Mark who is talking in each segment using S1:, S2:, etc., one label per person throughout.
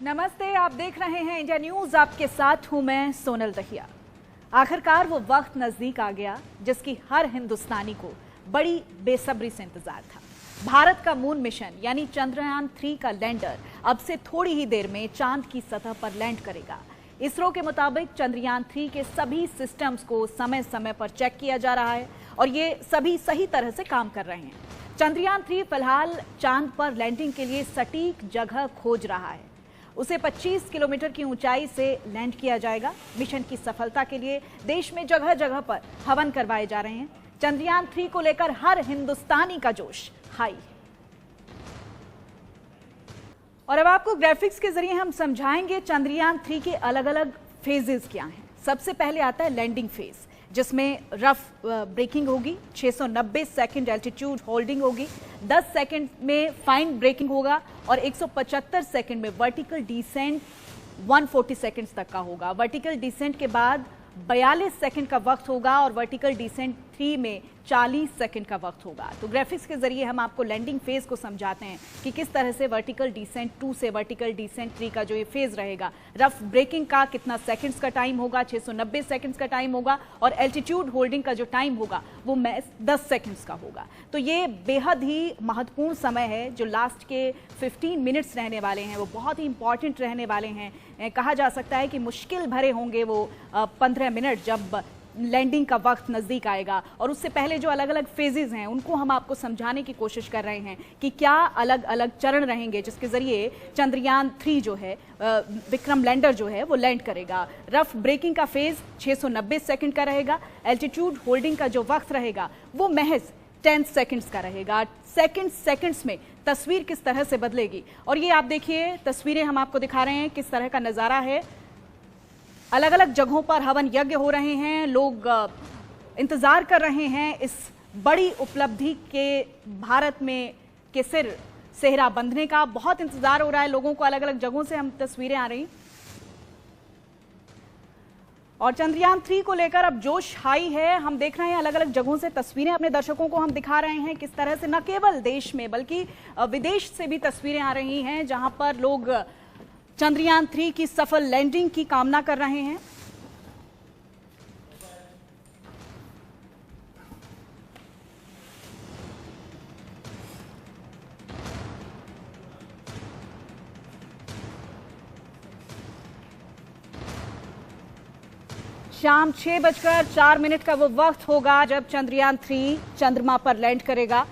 S1: नमस्ते, आप देख रहे हैं इंडिया न्यूज। आपके साथ हूं मैं सोनल दहिया। आखिरकार वो वक्त नजदीक आ गया जिसकी हर हिंदुस्तानी को बड़ी बेसब्री से इंतजार था। भारत का मून मिशन यानी चंद्रयान 3 का लैंडर अब से थोड़ी ही देर में चांद की सतह पर लैंड करेगा। इसरो के मुताबिक चंद्रयान 3 के सभी सिस्टम्स को समय समय पर चेक किया जा रहा है और ये सभी सही तरह से काम कर रहे हैं। चंद्रयान 3 फिलहाल चांद पर लैंडिंग के लिए सटीक जगह खोज रहा है। उसे 25 किलोमीटर की ऊंचाई से लैंड किया जाएगा। मिशन की सफलता के लिए देश में जगह जगह पर हवन करवाए जा रहे हैं। चंद्रयान 3 को लेकर हर हिंदुस्तानी का जोश हाई है। और अब आपको ग्राफिक्स के जरिए हम समझाएंगे चंद्रयान 3 के अलग अलग फेजेस क्या हैं। सबसे पहले आता है लैंडिंग फेज, जिसमें रफ ब्रेकिंग होगी, 690 सेकंड एल्टीट्यूड होल्डिंग होगी, 10 सेकंड में फाइन ब्रेकिंग होगा और 175 सेकंड में वर्टिकल डिसेंट 140 सेकंड्स तक का होगा। वर्टिकल डिसेंट के बाद 42 सेकंड का वक्त होगा और वर्टिकल डिसेंट 3 में 40 सेकंड का वक्त होगा। तो ग्राफिक्स के जरिए हम आपको लैंडिंग फेज को समझाते हैं कि किस तरह से वर्टिकल डिसेंट 2 से वर्टिकल डिसेंट 3 का जो ये फेज रहेगा, रफ ब्रेकिंग का कितना सेकंड्स का टाइम होगा, 690 सेकंड्स का टाइम होगा और एल्टीट्यूड होल्डिंग का जो टाइम होगा वो 10 सेकंड्स का होगा। तो ये बेहद ही महत्वपूर्ण समय है। जो लास्ट के 15 मिनट्स रहने वाले हैं वो बहुत ही इंपॉर्टेंट रहने वाले हैं। कहा जा सकता है कि मुश्किल भरे होंगे वो 15 मिनट जब लैंडिंग का वक्त नजदीक आएगा। और उससे पहले जो अलग अलग फेजेस हैं उनको हम आपको समझाने की कोशिश कर रहे हैं कि क्या अलग अलग चरण रहेंगे जिसके जरिए चंद्रयान 3 जो है, विक्रम लैंडर जो है वो लैंड करेगा। रफ ब्रेकिंग का फेज 690 सेकंड का रहेगा। एल्टीट्यूड होल्डिंग का जो वक्त रहेगा वो महज 10 सेकंड्स का रहेगा। सेकंड्स में तस्वीर किस तरह से बदलेगी। और ये आप देखिए, तस्वीरें हम आपको दिखा रहे हैं किस तरह का नजारा है। अलग अलग जगहों पर हवन यज्ञ हो रहे हैं, लोग इंतजार कर रहे हैं इस बड़ी उपलब्धि के भारत में के सिर सेहरा बंधने का। बहुत इंतजार हो रहा है लोगों को। अलग अलग जगहों से हम तस्वीरें आ रही और चंद्रयान 3 को लेकर अब जोश हाई है। हम देख रहे हैं अलग अलग जगहों से तस्वीरें अपने दर्शकों को हम दिखा रहे हैं किस तरह से न केवल देश में बल्कि विदेश से भी तस्वीरें आ रही हैं जहां पर लोग चंद्रयान 3 की सफल लैंडिंग की कामना कर रहे हैं। शाम 6:04 का वो वक्त होगा जब चंद्रयान 3 चंद्रमा पर लैंड करेगा।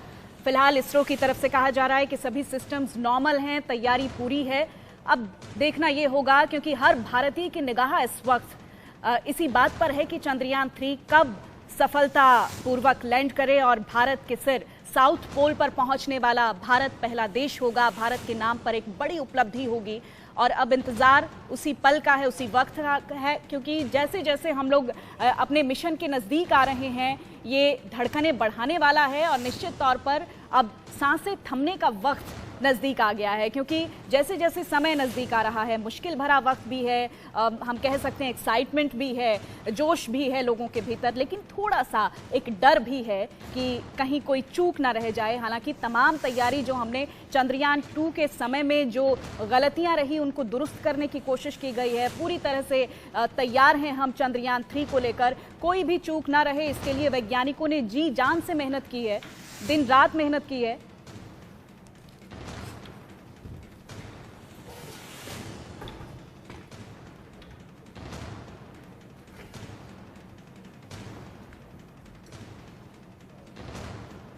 S1: फिलहाल इसरो की तरफ से कहा जा रहा है कि सभी सिस्टम्स नॉर्मल हैं, तैयारी पूरी है। अब देखना यह होगा, क्योंकि हर भारतीय की निगाह इस वक्त इसी बात पर है कि चंद्रयान 3 कब सफलता पूर्वक लैंड करे और भारत के सिर साउथ पोल पर पहुंचने वाला भारत पहला देश होगा। भारत के नाम पर एक बड़ी उपलब्धि होगी और अब इंतजार उसी पल का है, उसी वक्त का है, क्योंकि जैसे जैसे हम लोग अपने मिशन के नजदीक आ रहे हैं ये धड़कनें बढ़ाने वाला है और निश्चित तौर पर अब सांसें थमने का वक्त नज़दीक आ गया है। क्योंकि जैसे जैसे समय नज़दीक आ रहा है, मुश्किल भरा वक्त भी है, हम कह सकते हैं एक्साइटमेंट भी है, जोश भी है लोगों के भीतर, लेकिन थोड़ा सा एक डर भी है कि कहीं कोई चूक ना रह जाए। हालांकि तमाम तैयारी जो हमने चंद्रयान 2 के समय में जो गलतियां रही उनको दुरुस्त करने की कोशिश की गई है। पूरी तरह से तैयार हैं हम चंद्रयान 3 को लेकर, कोई भी चूक ना रहे इसके लिए वैज्ञानिकों ने जी जान से मेहनत की है, दिन रात मेहनत की है।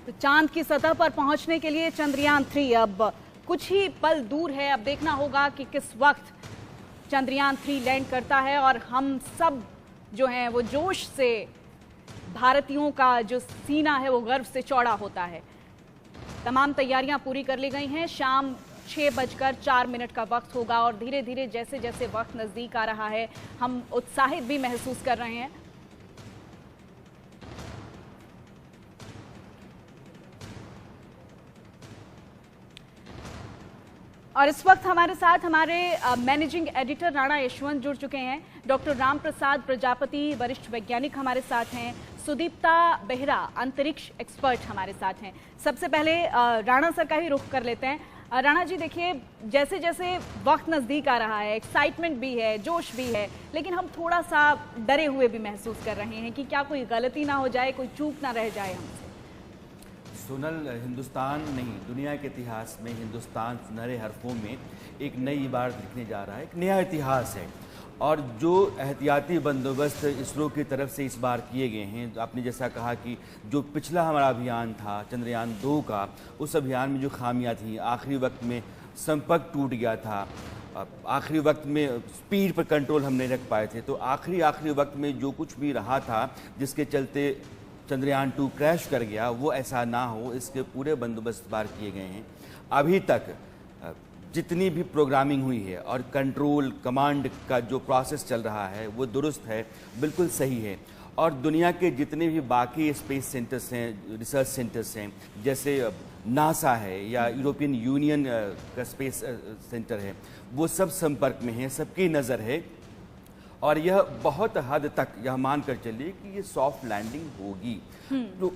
S1: तो चांद की सतह पर पहुंचने के लिए चंद्रयान 3 अब कुछ ही पल दूर है। अब देखना होगा कि किस वक्त चंद्रयान 3 लैंड करता है और हम सब जो हैं वो जोश से, भारतीयों का जो सीना है वो गर्व से चौड़ा होता है। तमाम तैयारियां पूरी कर ली गई हैं। शाम 6:04 का वक्त होगा और धीरे धीरे जैसे जैसे वक्त नजदीक आ रहा है हम उत्साहित भी महसूस कर रहे हैं। और इस वक्त हमारे साथ हमारे मैनेजिंग एडिटर राणा यशवंत जुड़ चुके हैं। डॉक्टर राम प्रसाद प्रजापति वरिष्ठ वैज्ञानिक हमारे साथ हैं। सुदीप्ता बेहरा अंतरिक्ष एक्सपर्ट हमारे साथ हैं। सबसे पहले राणा सर का ही रुख कर लेते हैं। राणा जी देखिए, जैसे जैसे वक्त नज़दीक आ रहा है, एक्साइटमेंट भी है, जोश भी है, लेकिन हम थोड़ा सा डरे हुए भी महसूस कर रहे हैं कि क्या कोई गलती ना हो जाए, कोई चूक ना रह जाए हमसे।
S2: सोनल, हिंदुस्तान नहीं, दुनिया के इतिहास में हिंदुस्तान सुनहरे हरफों में एक नई इबारत लिखने जा रहा है, एक नया इतिहास है। और जो एहतियाती बंदोबस्त इसरो की तरफ से इस बार किए गए हैं, आपने जैसा कहा कि जो पिछला हमारा अभियान था चंद्रयान 2 का, उस अभियान में जो खामियां थी, आखिरी वक्त में संपर्क टूट गया था, आखिरी वक्त में स्पीड पर कंट्रोल हम नहीं रख पाए थे, तो आखिरी वक्त में जो कुछ भी रहा था जिसके चलते चंद्रयान 2 क्रैश कर गया, वो ऐसा ना हो, इसके पूरे बंदोबस्त बार किए गए हैं। अभी तक जितनी भी प्रोग्रामिंग हुई है और कंट्रोल कमांड का जो प्रोसेस चल रहा है वो दुरुस्त है, बिल्कुल सही है। और दुनिया के जितने भी बाकी स्पेस सेंटर्स हैं, रिसर्च सेंटर्स हैं, जैसे नासा है या यूरोपियन यूनियन का स्पेस सेंटर है, वो सब संपर्क में हैं, सबकी नज़र है। और यह बहुत हद तक यह मानकर चलिए कि ये सॉफ्ट लैंडिंग होगी। तो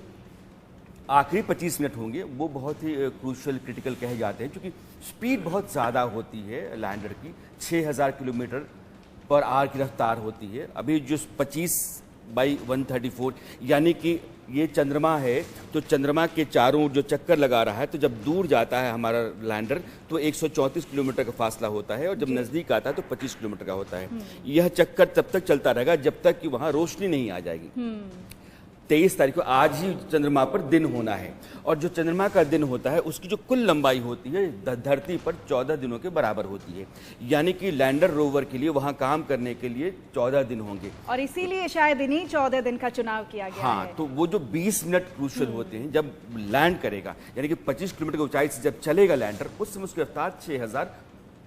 S2: आखिरी 25 मिनट होंगे वो बहुत ही क्रूशियल क्रिटिकल कहे जाते हैं, क्योंकि स्पीड बहुत ज़्यादा होती है लैंडर की, 6000 किलोमीटर पर आवर की रफ्तार होती है। अभी जो 25/134 यानी कि ये चंद्रमा है, तो चंद्रमा के चारों जो चक्कर लगा रहा है, तो जब दूर जाता है हमारा लैंडर तो 134 किलोमीटर का फासला होता है, और जब नज़दीक आता है तो 25 किलोमीटर का होता है। यह चक्कर तब तक चलता रहेगा जब तक कि वहाँ रोशनी नहीं आ जाएगी। 23 तारीख को आज ही चंद्रमा पर दिन होना है, और जो चंद्रमा का दिन होता है उसकी जो कुल लंबाई होती है धरती पर 14 दिनों के बराबर होती है। यानी कि लैंडर रोवर के लिए वहां काम करने के लिए 14 दिन होंगे,
S1: और इसीलिए शायद इन्हीं 14 दिन का चुनाव किया गया है।
S2: तो वो जो 20 मिनट क्रूशियल होते हैं जब लैंड करेगा, यानी कि 25 किलोमीटर की ऊंचाई से जब चलेगा लैंडर, उस समय उसकी रफ्तार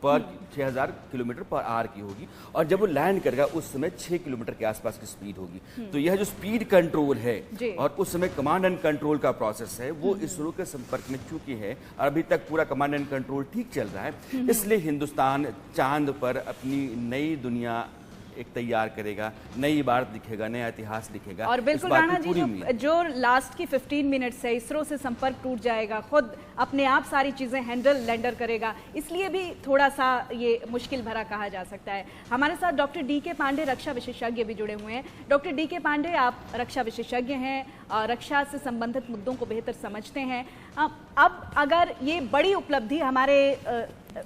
S2: 6000 किलोमीटर पर आवर की होगी, और जब वो लैंड करेगा उस समय 6 किलोमीटर के आसपास की स्पीड होगी। तो यह जो स्पीड कंट्रोल है और उस समय कमांड एंड कंट्रोल का प्रोसेस है, वो इसरो के संपर्क में चूंकि है, अभी तक पूरा कमांड एंड कंट्रोल ठीक चल रहा है, इसलिए हिंदुस्तान चांद पर अपनी नई दुनिया एक तैयार करेगा, नई इबारत लिखेगा, नया इतिहास लिखेगा।
S1: और बिल्कुल राणा जी, जो लास्ट की 15 मिनट्स है, इसरो से संपर्क टूट जाएगा, खुद अपने आप सारी चीजें हैंडल लैंडर करेगा, इसलिए भी थोड़ा सा ये मुश्किल भरा कहा जा सकता है। हमारे साथ डॉक्टर डी.के. पांडे, रक्षा विशेषज्ञ भी जुड़े हुए हैं। Doctor DK. पांडे, आप रक्षा विशेषज्ञ हैं, रक्षा से संबंधित मुद्दों को बेहतर समझते हैं। अब अगर ये बड़ी उपलब्धि हमारे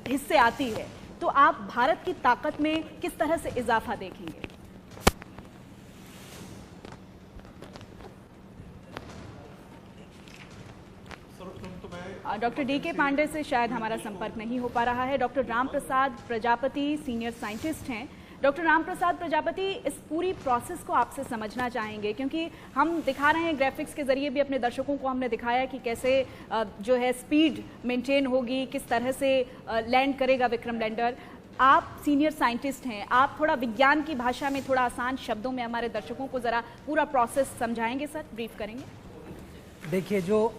S1: हिस्से आती है, तो आप भारत की ताकत में किस तरह से इजाफा देखेंगे? Doctor DK. पांडे से शायद हमारा संपर्क नहीं हो पा रहा है। Doctor Ram Prasad Prajapati senior scientist हैं। डॉक्टर राम प्रसाद प्रजापति, इस पूरी प्रोसेस को आपसे समझना चाहेंगे, क्योंकि हम दिखा रहे हैं ग्राफिक्स के जरिए भी, अपने दर्शकों को हमने दिखाया कि कैसे जो है स्पीड मेंटेन होगी, किस तरह से लैंड करेगा विक्रम लैंडर। आप सीनियर साइंटिस्ट हैं, आप थोड़ा विज्ञान की भाषा में, थोड़ा आसान शब्दों में हमारे दर्शकों को ज़रा पूरा प्रोसेस समझाएंगे सर, ब्रीफ करेंगे?
S3: देखिए, जो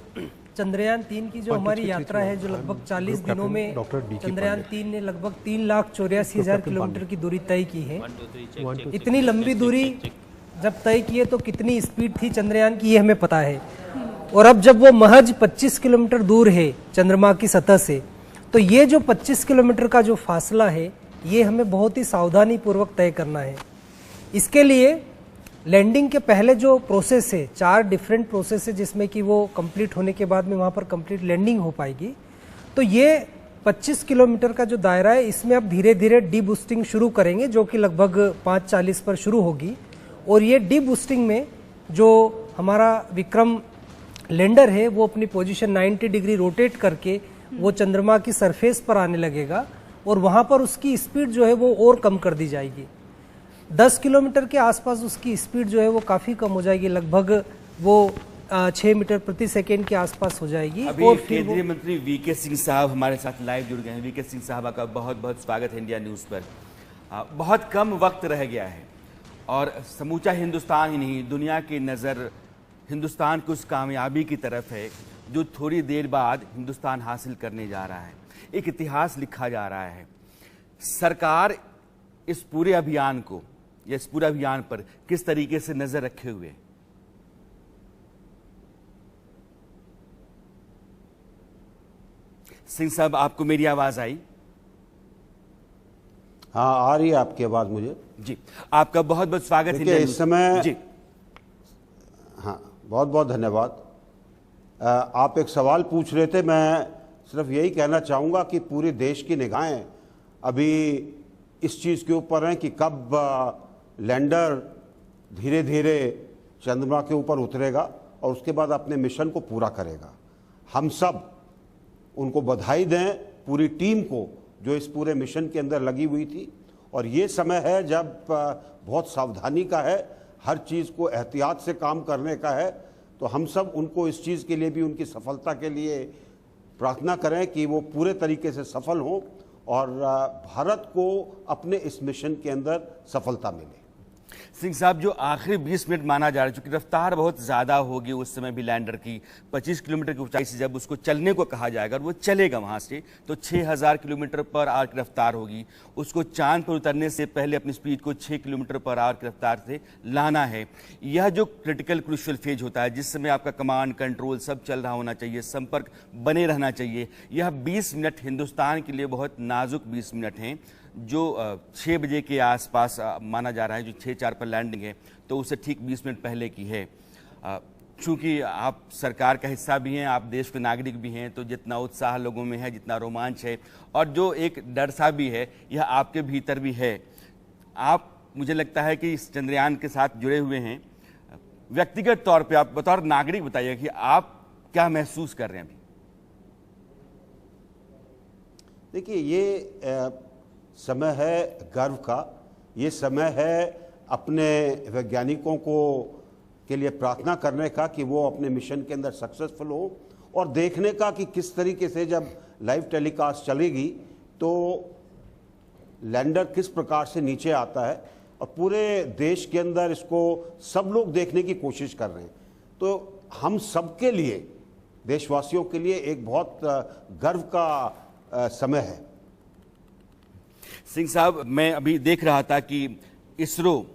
S3: चंद्रयान 3 की जो हमारी यात्रा है, जो लगभग 40 दिनों में चंद्रयान 3 ने लगभग 3,84,000 किलोमीटर की दूरी तय की है। इतनी लंबी दूरी जब तय की है तो कितनी स्पीड थी चंद्रयान की, ये हमें पता है। और अब जब वो महज 25 किलोमीटर दूर है चंद्रमा की सतह से, तो ये जो 25 किलोमीटर का जो फासला है, ये हमें बहुत ही सावधानी पूर्वक तय करना है। इसके लिए लैंडिंग के पहले जो प्रोसेस है, 4 डिफरेंट प्रोसेस है, जिसमें कि वो कंप्लीट होने के बाद में वहाँ पर कंप्लीट लैंडिंग हो पाएगी। तो ये 25 किलोमीटर का जो दायरा है, इसमें अब धीरे धीरे डी बूस्टिंग शुरू करेंगे, जो कि लगभग 5:40 पर शुरू होगी। और ये डी बूस्टिंग में जो हमारा विक्रम लैंडर है, वो अपनी पोजीशन 90 डिग्री रोटेट करके वो चंद्रमा की सरफेस पर आने लगेगा, और वहाँ पर उसकी स्पीड जो है वो और कम कर दी जाएगी। 10 किलोमीटर के आसपास उसकी स्पीड जो है वो काफ़ी कम हो जाएगी, लगभग वो 6 मीटर प्रति सेकेंड के आसपास हो जाएगी।
S2: अभी केंद्रीय मंत्री वी.के. सिंह साहब हमारे साथ लाइव जुड़ गए हैं। वी.के. सिंह साहब का बहुत बहुत स्वागत है इंडिया न्यूज़ पर। बहुत कम वक्त रह गया है, और समूचा हिंदुस्तान ही नहीं, दुनिया की नज़र हिंदुस्तान की उस कामयाबी की तरफ है जो थोड़ी देर बाद हिंदुस्तान हासिल करने जा रहा है। एक इतिहास लिखा जा रहा है। सरकार इस पूरे अभियान को, या इस पूरे अभियान पर किस तरीके से नजर रखे हुए? सिंह साहब, आपको मेरी आवाज आई?
S4: हाँ, आ रही है आपकी आवाज मुझे
S2: जी। आपका बहुत बहुत स्वागत है
S4: इस समय
S2: जी।
S4: हाँ, बहुत बहुत धन्यवाद। आप एक सवाल पूछ रहे थे, मैं सिर्फ यही कहना चाहूँगा कि पूरे देश की निगाहें अभी इस चीज़ के ऊपर हैं कि कब लैंडर धीरे धीरे चंद्रमा के ऊपर उतरेगा और उसके बाद अपने मिशन को पूरा करेगा। हम सब उनको बधाई दें, पूरी टीम को जो इस पूरे मिशन के अंदर लगी हुई थी। और ये समय है जब बहुत सावधानी का है, हर चीज़ को एहतियात से काम करने का है। तो हम सब उनको इस चीज़ के लिए भी, उनकी सफलता के लिए प्रार्थना करें कि वो पूरे तरीके से सफल हों और भारत को अपने इस मिशन के अंदर सफलता मिले।
S2: सिंह साहब, जो आखिरी 20 मिनट माना जा रहा है, चूंकि रफ्तार बहुत ज़्यादा होगी उस समय भी लैंडर की, 25 किलोमीटर की ऊंचाई से जब उसको चलने को कहा जाएगा और वो चलेगा वहाँ से, तो 6000 किलोमीटर पर आवर की रफ्तार होगी। उसको चांद पर उतरने से पहले अपनी स्पीड को 6 किलोमीटर पर आवर की रफ्तार से लाना है। यह जो क्रिटिकल क्रूशियल फेज होता है, जिस समय आपका कमांड कंट्रोल सब चल रहा होना चाहिए, संपर्क बने रहना चाहिए, यह 20 मिनट हिंदुस्तान के लिए बहुत नाजुक 20 मिनट हैं, जो 6 बजे के आसपास माना जा रहा है, जो 6:04 पर लैंडिंग है, तो उससे ठीक 20 मिनट पहले की है। चूंकि आप सरकार का हिस्सा भी हैं, आप देश के नागरिक भी हैं, तो जितना उत्साह लोगों में है, जितना रोमांच है और जो एक डर सा भी है, यह आपके भीतर भी है। आप, मुझे लगता है कि इस चंद्रयान के साथ जुड़े हुए हैं। व्यक्तिगत तौर पे आप बतौर नागरिक बताइए कि आप क्या महसूस कर रहे हैं अभी?
S4: देखिए, ये समय है गर्व का, ये समय है अपने वैज्ञानिकों को के लिए प्रार्थना करने का कि वो अपने मिशन के अंदर सक्सेसफुल हो, और देखने का कि किस तरीके से जब लाइव टेलीकास्ट चलेगी तो लैंडर किस प्रकार से नीचे आता है, और पूरे देश के अंदर इसको सब लोग देखने की कोशिश कर रहे हैं। तो हम सबके लिए, देशवासियों के लिए एक बहुत गर्व का समय है।
S2: सिंह साहब, मैं अभी देख रहा था कि इसरो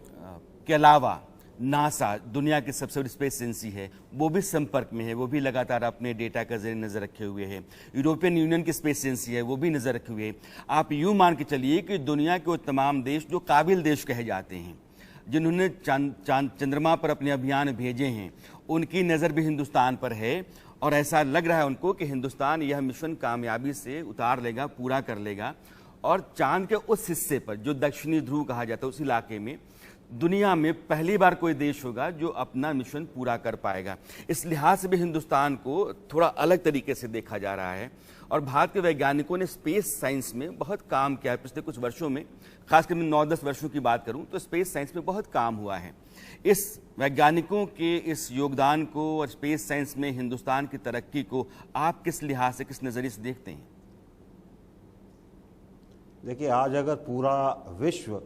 S2: के अलावा नासा, दुनिया की सबसे बड़ी स्पेस एजेंसी है, वो भी संपर्क में है, वो भी लगातार अपने डेटा का जेर नज़र रखे हुए है। यूरोपियन यूनियन की स्पेस एजेंसी है, वो भी नज़र रखे हुए है। आप यूँ मान के चलिए कि दुनिया के वो तमाम देश जो काबिल देश कहे जाते हैं, जिन्होंने चंद्रमा पर अपने अभियान भेजे हैं, उनकी नज़र भी हिंदुस्तान पर है, और ऐसा लग रहा है उनको कि हिंदुस्तान यह मिशन कामयाबी से उतार लेगा, पूरा कर लेगा, और चांद के उस हिस्से पर जो दक्षिणी ध्रुव कहा जाता है, उस इलाके में दुनिया में पहली बार कोई देश होगा जो अपना मिशन पूरा कर पाएगा। इस लिहाज से भी हिंदुस्तान को थोड़ा अलग तरीके से देखा जा रहा है, और भारत के वैज्ञानिकों ने स्पेस साइंस में बहुत काम किया है पिछले कुछ वर्षों में। खासकर मैं 9-10 वर्षों की बात करूं तो स्पेस साइंस में बहुत काम हुआ है। इस वैज्ञानिकों के इस योगदान को और स्पेस साइंस में हिंदुस्तान की तरक्की को आप किस लिहाज से, किस नज़रिए से देखते हैं?
S4: देखिए, आज अगर पूरा विश्व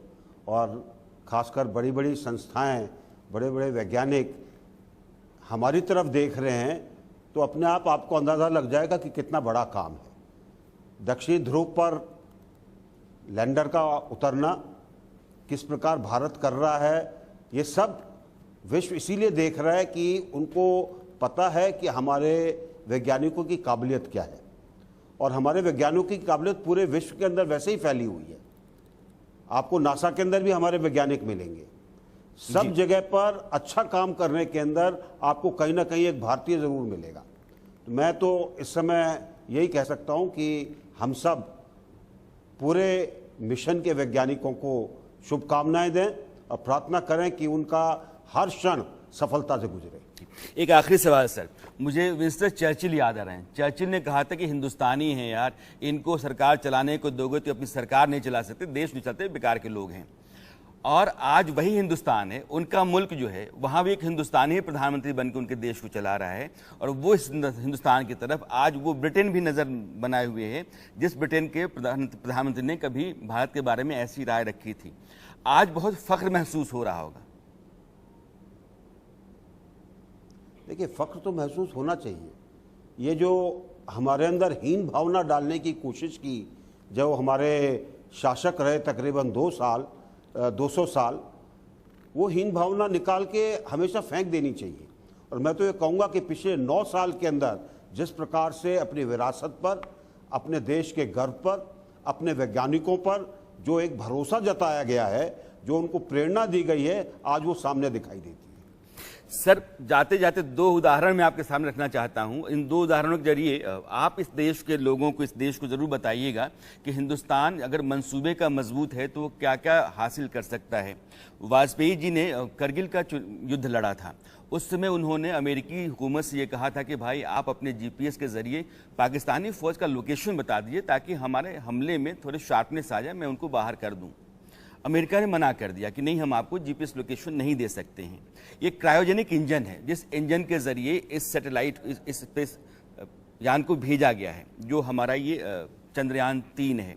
S4: और खासकर बड़ी बड़ी संस्थाएं, बड़े बड़े वैज्ञानिक हमारी तरफ देख रहे हैं, तो अपने आप आपको अंदाज़ा लग जाएगा कि कितना बड़ा काम है। दक्षिणी ध्रुव पर लैंडर का उतरना, किस प्रकार भारत कर रहा है, ये सब विश्व इसीलिए देख रहा है कि उनको पता है कि हमारे वैज्ञानिकों की काबिलियत क्या है, और हमारे वैज्ञानिकों की काबिलियत पूरे विश्व के अंदर वैसे ही फैली हुई है। आपको नासा के अंदर भी हमारे वैज्ञानिक मिलेंगे। सब जगह पर अच्छा काम करने के अंदर आपको कहीं ना कहीं एक भारतीय जरूर मिलेगा। तो मैं तो इस समय यही कह सकता हूं कि हम सब पूरे मिशन के वैज्ञानिकों को शुभकामनाएं दें और प्रार्थना करें कि उनका हर क्षण सफलता से गुजरे।
S2: एक आखिरी सवाल सर, मुझे विंस्टन चर्चिल याद आ रहे हैं। चर्चिल ने कहा था कि हिंदुस्तानी हैं यार, इनको सरकार चलाने को दोगे तो अपनी सरकार नहीं चला सकते, देश नहीं चलते, बेकार के लोग हैं। और आज वही हिंदुस्तान है, उनका मुल्क जो है, वहाँ भी एक हिंदुस्तानी प्रधानमंत्री बनकर उनके देश को चला रहा है, और वो इस हिंदुस्तान की तरफ आज वो ब्रिटेन भी नज़र बनाए हुए है, जिस ब्रिटेन के प्रधानमंत्री ने कभी भारत के बारे में ऐसी राय रखी थी। आज बहुत फख्र महसूस हो रहा होगा।
S4: देखिए, फ़ख्र तो महसूस होना चाहिए। ये जो हमारे अंदर हीन भावना डालने की कोशिश की, जब हमारे शासक रहे तकरीबन 200 साल, वो हीन भावना निकाल के हमेशा फेंक देनी चाहिए। और मैं तो ये कहूँगा कि पिछले 9 साल के अंदर जिस प्रकार से अपनी विरासत पर, अपने देश के गर्व पर, अपने वैज्ञानिकों पर जो एक भरोसा जताया गया है, जो उनको प्रेरणा दी गई है, आज वो सामने दिखाई देती है।
S2: सर, जाते जाते दो उदाहरण मैं आपके सामने रखना चाहता हूं। इन दो उदाहरणों के जरिए आप इस देश के लोगों को, इस देश को जरूर बताइएगा कि हिंदुस्तान अगर मंसूबे का मजबूत है तो वो क्या क्या हासिल कर सकता है। वाजपेयी जी ने करगिल का युद्ध लड़ा था। उस समय उन्होंने अमेरिकी हुकूमत से ये कहा था कि भाई आप अपने जीपीएस के जरिए पाकिस्तानी फौज का लोकेशन बता दीजिए ताकि हमारे हमले में थोड़े शार्पनेस आ जाए, मैं उनको बाहर कर दूं। अमेरिका ने मना कर दिया कि नहीं, हम आपको जीपीएस लोकेशन नहीं दे सकते हैं। ये क्रायोजेनिक इंजन है, जिस इंजन के जरिए इस सैटेलाइट, इस स्पेस यान को भेजा गया है, जो हमारा ये चंद्रयान 3 है।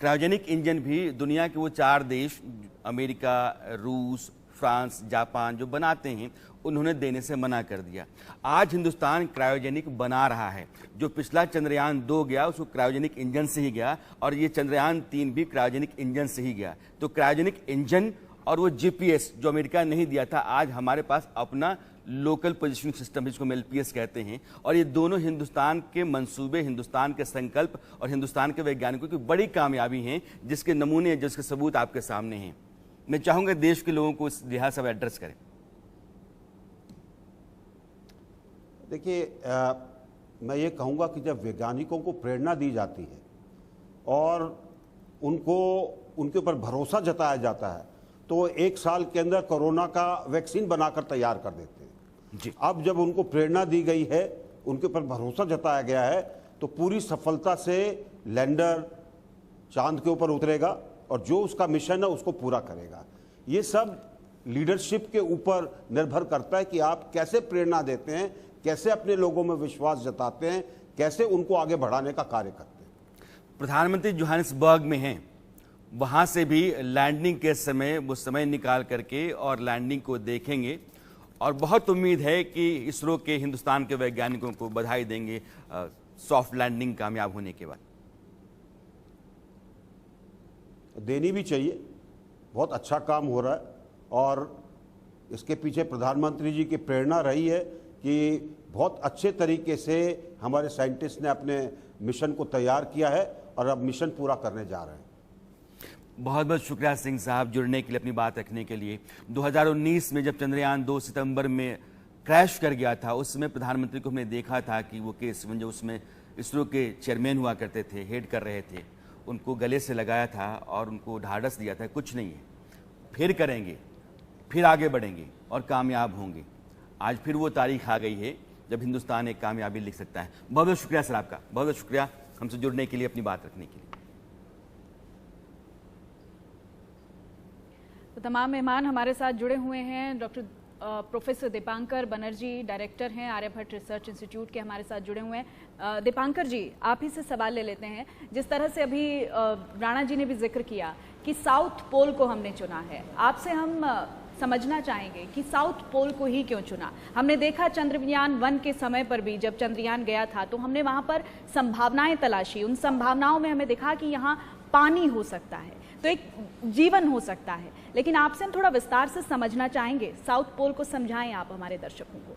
S2: क्रायोजेनिक इंजन भी दुनिया के वो 4 देश, अमेरिका, रूस, फ्रांस, जापान, जो बनाते हैं, उन्होंने देने से मना कर दिया। आज हिंदुस्तान क्रायोजेनिक बना रहा है। जो पिछला चंद्रयान 2 गया उसको क्रायोजेनिक इंजन से ही गया, और ये चंद्रयान 3 भी क्रायोजेनिक इंजन से ही गया। तो क्रायोजेनिक इंजन और वो जीपीएस जो अमेरिका ने नहीं दिया था, आज हमारे पास अपना लोकल पोजिशनिंग सिस्टम, जिसको हम एलपीएस कहते हैं। और ये दोनों हिंदुस्तान के मंसूबे, हिंदुस्तान के संकल्प और हिंदुस्तान के वैज्ञानिकों की बड़ी कामयाबी हैं, जिसके नमूने, जिसके सबूत आपके सामने हैं। मैं चाहूंगा देश के लोगों को इस लिहाज से एड्रेस करें।
S4: देखिए, मैं ये कहूँगा कि जब वैज्ञानिकों को प्रेरणा दी जाती है और उनको उनके ऊपर भरोसा जताया जाता है, तो 1 साल के अंदर कोरोना का वैक्सीन बनाकर तैयार कर देते हैं
S2: जी।
S4: अब जब उनको प्रेरणा दी गई है, उनके ऊपर भरोसा जताया गया है, तो पूरी सफलता से लैंडर चांद के ऊपर उतरेगा और जो उसका मिशन है उसको पूरा करेगा। ये सब लीडरशिप के ऊपर निर्भर करता है कि आप कैसे प्रेरणा देते हैं, कैसे अपने लोगों में विश्वास जताते हैं, कैसे उनको आगे बढ़ाने का कार्य करते हैं।
S2: प्रधानमंत्री जोहानिसबर्ग में हैं, वहाँ से भी लैंडिंग के समय वो समय निकाल करके और लैंडिंग को देखेंगे, और बहुत उम्मीद है कि इसरो के, हिंदुस्तान के वैज्ञानिकों को बधाई देंगे सॉफ्ट लैंडिंग कामयाब होने के बाद।
S4: देनी भी चाहिए, बहुत अच्छा काम हो रहा है, और इसके पीछे प्रधानमंत्री जी की प्रेरणा रही है कि बहुत अच्छे तरीके से हमारे साइंटिस्ट ने अपने मिशन को तैयार किया है और अब मिशन पूरा करने जा रहे हैं।
S2: बहुत बहुत शुक्रिया सिंह साहब, जुड़ने के लिए, अपनी बात रखने के लिए। 2019 में जब चंद्रयान 2 सितंबर में क्रैश कर गया था, उस समय प्रधानमंत्री को हमने देखा था कि वो केस जो उसमें इसरो के चेयरमैन हुआ करते थे, हेड कर रहे थे, उनको गले से लगाया था और उनको ढाढ़स दिया था, कुछ नहीं है, फिर करेंगे, फिर आगे बढ़ेंगे और कामयाब होंगे। आज फिर वो तारीख आ गई है जब हिंदुस्तान एक कामयाबी लिख सकता है। बहुत बहुत शुक्रिया सर आपका, बहुत बहुत शुक्रिया हमसे जुड़ने के लिए, अपनी बात रखने के लिए।
S1: तो तमाम मेहमान हमारे साथ जुड़े हुए हैं। Doctor professor Dipankar Banerjee, director हैं आर्यभट्ट रिसर्च इंस्टीट्यूट के, हमारे साथ जुड़े हुए हैं। दीपांकर जी, आप ही से सवाल ले लेते हैं। जिस तरह से अभी राणा जी ने भी जिक्र किया कि साउथ पोल को हमने चुना है, आपसे हम समझना चाहेंगे कि साउथ पोल को ही क्यों चुना। हमने देखा चंद्रयान 1 के समय पर भी, जब चंद्रयान गया था तो हमने वहाँ पर संभावनाएं तलाशी। उन संभावनाओं में हमें दिखा कि यहाँ पानी हो सकता है, तो एक जीवन हो सकता है। लेकिन आपसे हम थोड़ा विस्तार से समझना चाहेंगे, साउथ पोल को समझाएं आप हमारे दर्शकों को।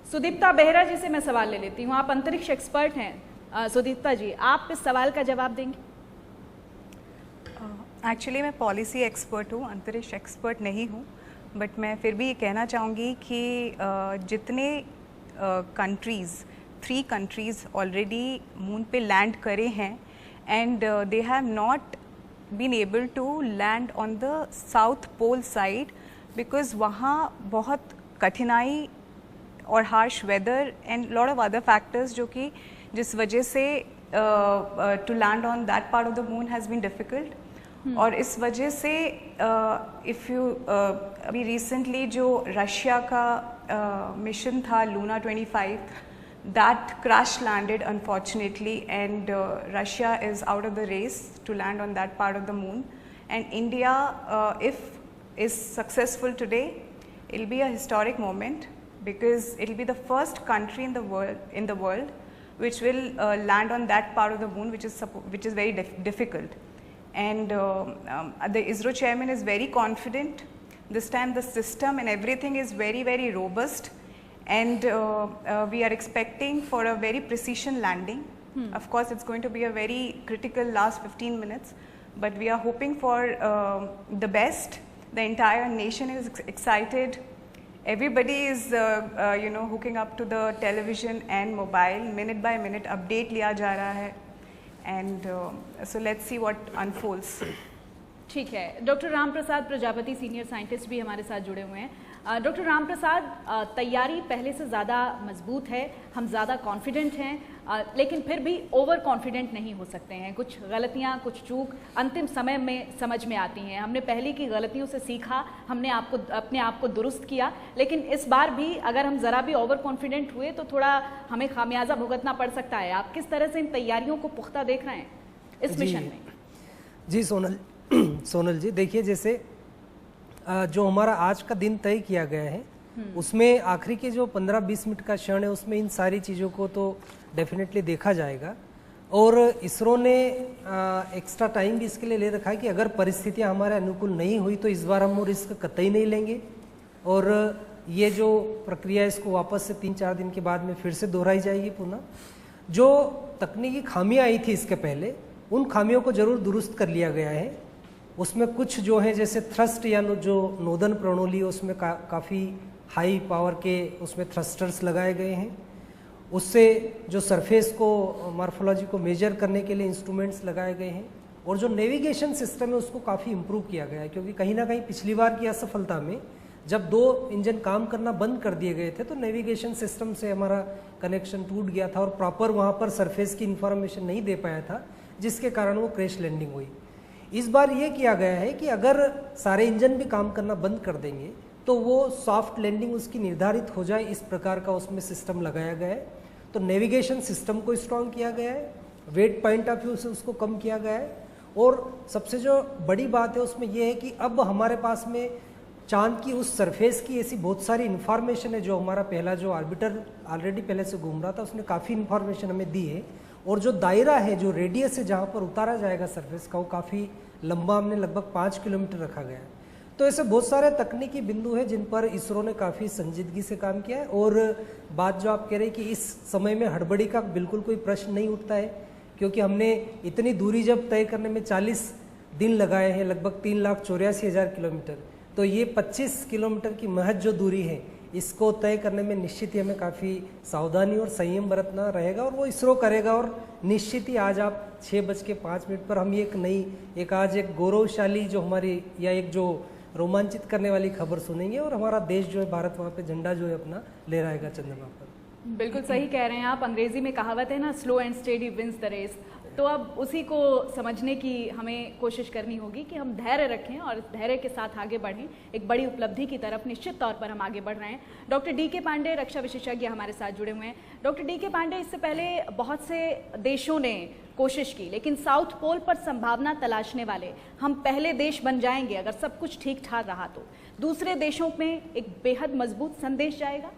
S1: सुदीप्ता बेहरा जी से मैं सवाल ले लेती हूँ, आप अंतरिक्ष एक्सपर्ट हैं। सुदीप्ता जी, आप इस सवाल का जवाब देंगे?
S5: एक्चुअली मैं पॉलिसी एक्सपर्ट हूँ, अंतरिक्ष एक्सपर्ट नहीं हूँ, बट मैं फिर भी ये कहना चाहूँगी कि जितने कंट्रीज़, 3 कंट्रीज़ ऑलरेडी मून पे लैंड करे हैं, and they have not been able to land on the south pole side, because वहाँ बहुत कठिनाई और harsh weather and lot of other factors, जो कि जिस वजह से to land on that part of the moon has been difficult. और इस वजह से इफ़ यू अभी रिसेंटली जो रशिया का मिशन था Luna 25, that crash landed unfortunately, and Russia is out of the race to land on that part of the moon, and India if is successful today, it'll be a historic moment because it'll be the first country in the world which will land on that part of the moon which is very difficult. And the ISRO chairman is very confident. This time the system and everything is very, very robust, and we are expecting for a very precision landing. Of course, it's going to be a very critical last 15 minutes, but we are hoping for the best. The entire nation is excited. Everybody is hooking up to the television and mobile. Minute by minute update लिया जा रहा है, and so let's see what unfolds.
S1: ठीक है, doctor Ram Prasad Prajapati senior scientist भी हमारे साथ जुड़े हुए हैं। डॉक्टर राम प्रसाद, तैयारी पहले से ज़्यादा मजबूत है, हम ज़्यादा कॉन्फिडेंट हैं, लेकिन फिर भी ओवर कॉन्फिडेंट नहीं हो सकते हैं। कुछ गलतियां, कुछ चूक अंतिम समय में समझ में आती हैं। हमने पहले की गलतियों से सीखा, हमने अपने आप को दुरुस्त किया, लेकिन इस बार भी अगर हम ज़रा भी ओवर कॉन्फिडेंट हुए तो थोड़ा हमें खामियाजा भुगतना पड़ सकता है। आप किस तरह से इन तैयारियों को पुख्ता देख रहे हैं इस मिशन में?
S3: जी सोनल जी, देखिए, जैसे जो हमारा आज का दिन तय किया गया है उसमें आखिरी के जो 15-20 मिनट का क्षण है उसमें इन सारी चीज़ों को तो डेफिनेटली देखा जाएगा, और इसरो ने एक्स्ट्रा टाइम भी इसके लिए ले रखा है कि अगर परिस्थितियां हमारे अनुकूल नहीं हुई तो इस बार हम वो रिस्क कतई नहीं लेंगे, और ये जो प्रक्रिया इसको वापस से 3-4 दिन के बाद में फिर से दोहराई जाएगी पुनः। जो तकनीकी खामियां आई थी इसके पहले, उन खामियों को जरूर दुरुस्त कर लिया गया है। उसमें कुछ जो है जैसे थ्रस्ट या जो नोदन प्रणाली उसमें काफ़ी हाई पावर के उसमें थ्रस्टर्स लगाए गए हैं। उससे जो सरफेस को मॉर्फोलॉजी को मेजर करने के लिए इंस्ट्रूमेंट्स लगाए गए हैं, और जो नेविगेशन सिस्टम है उसको काफ़ी इम्प्रूव किया गया है, क्योंकि कहीं ना कहीं पिछली बार की असफलता में जब 2 इंजन काम करना बंद कर दिए गए थे तो नेविगेशन सिस्टम से हमारा कनेक्शन टूट गया था और प्रॉपर वहाँ पर सरफेस की इंफॉर्मेशन नहीं दे पाया था, जिसके कारण वो क्रैश लैंडिंग हुई। इस बार ये किया गया है कि अगर सारे इंजन भी काम करना बंद कर देंगे तो वो सॉफ्ट लैंडिंग उसकी निर्धारित हो जाए, इस प्रकार का उसमें सिस्टम लगाया गया है। तो नेविगेशन सिस्टम को स्ट्रॉन्ग किया गया है, वेट पॉइंट ऑफ व्यू से उसको कम किया गया है, और सबसे जो बड़ी बात है उसमें यह है कि अब हमारे पास में चांद की उस सरफेस की ऐसी बहुत सारी इन्फॉर्मेशन है। जो हमारा पहला जो ऑर्बिटर ऑलरेडी पहले से घूम रहा था उसने काफ़ी इन्फॉर्मेशन हमें दी है, और जो दायरा है, जो रेडियस है जहाँ पर उतारा जाएगा सरफेस का, वो काफ़ी लंबा हमने लगभग 5 किलोमीटर रखा गया है। तो ऐसे बहुत सारे तकनीकी बिंदु हैं जिन पर इसरो ने काफ़ी संजीदगी से काम किया है। और बात जो आप कह रहे हैं कि इस समय में हड़बड़ी का बिल्कुल कोई प्रश्न नहीं उठता है, क्योंकि हमने इतनी दूरी जब तय करने में 40 दिन लगाए हैं, लगभग 3,84,000 किलोमीटर, तो ये 25 किलोमीटर की महज जो दूरी है इसको तय करने में निश्चित ही हमें काफ़ी सावधानी और संयम बरतना रहेगा, और वो इसरो करेगा। और निश्चित ही आज आप 6:05 पर हम एक आज एक गौरवशाली जो हमारी या एक जो रोमांचित करने वाली खबर सुनेंगे, और हमारा देश जो है भारत वहाँ पे झंडा जो है अपना लहराएगा चंद्रमा पर।
S1: बिल्कुल सही कह रहे हैं आप। अंग्रेजी में कहावत है ना, slow and steady wins the race. तो अब उसी को समझने की हमें कोशिश करनी होगी कि हम धैर्य रखें और धैर्य के साथ आगे बढ़ें। एक बड़ी उपलब्धि की तरफ निश्चित तौर पर हम आगे बढ़ रहे हैं। डॉक्टर डी के पांडे, रक्षा विशेषज्ञ, हमारे साथ जुड़े हुए हैं। डॉक्टर डी के पांडे, इससे पहले बहुत से देशों ने कोशिश की, लेकिन साउथ पोल पर संभावना तलाशने वाले हम पहले देश बन जाएंगे अगर सब कुछ ठीक ठाक रहा तो। दूसरे देशों में एक बेहद मजबूत संदेश जाएगा।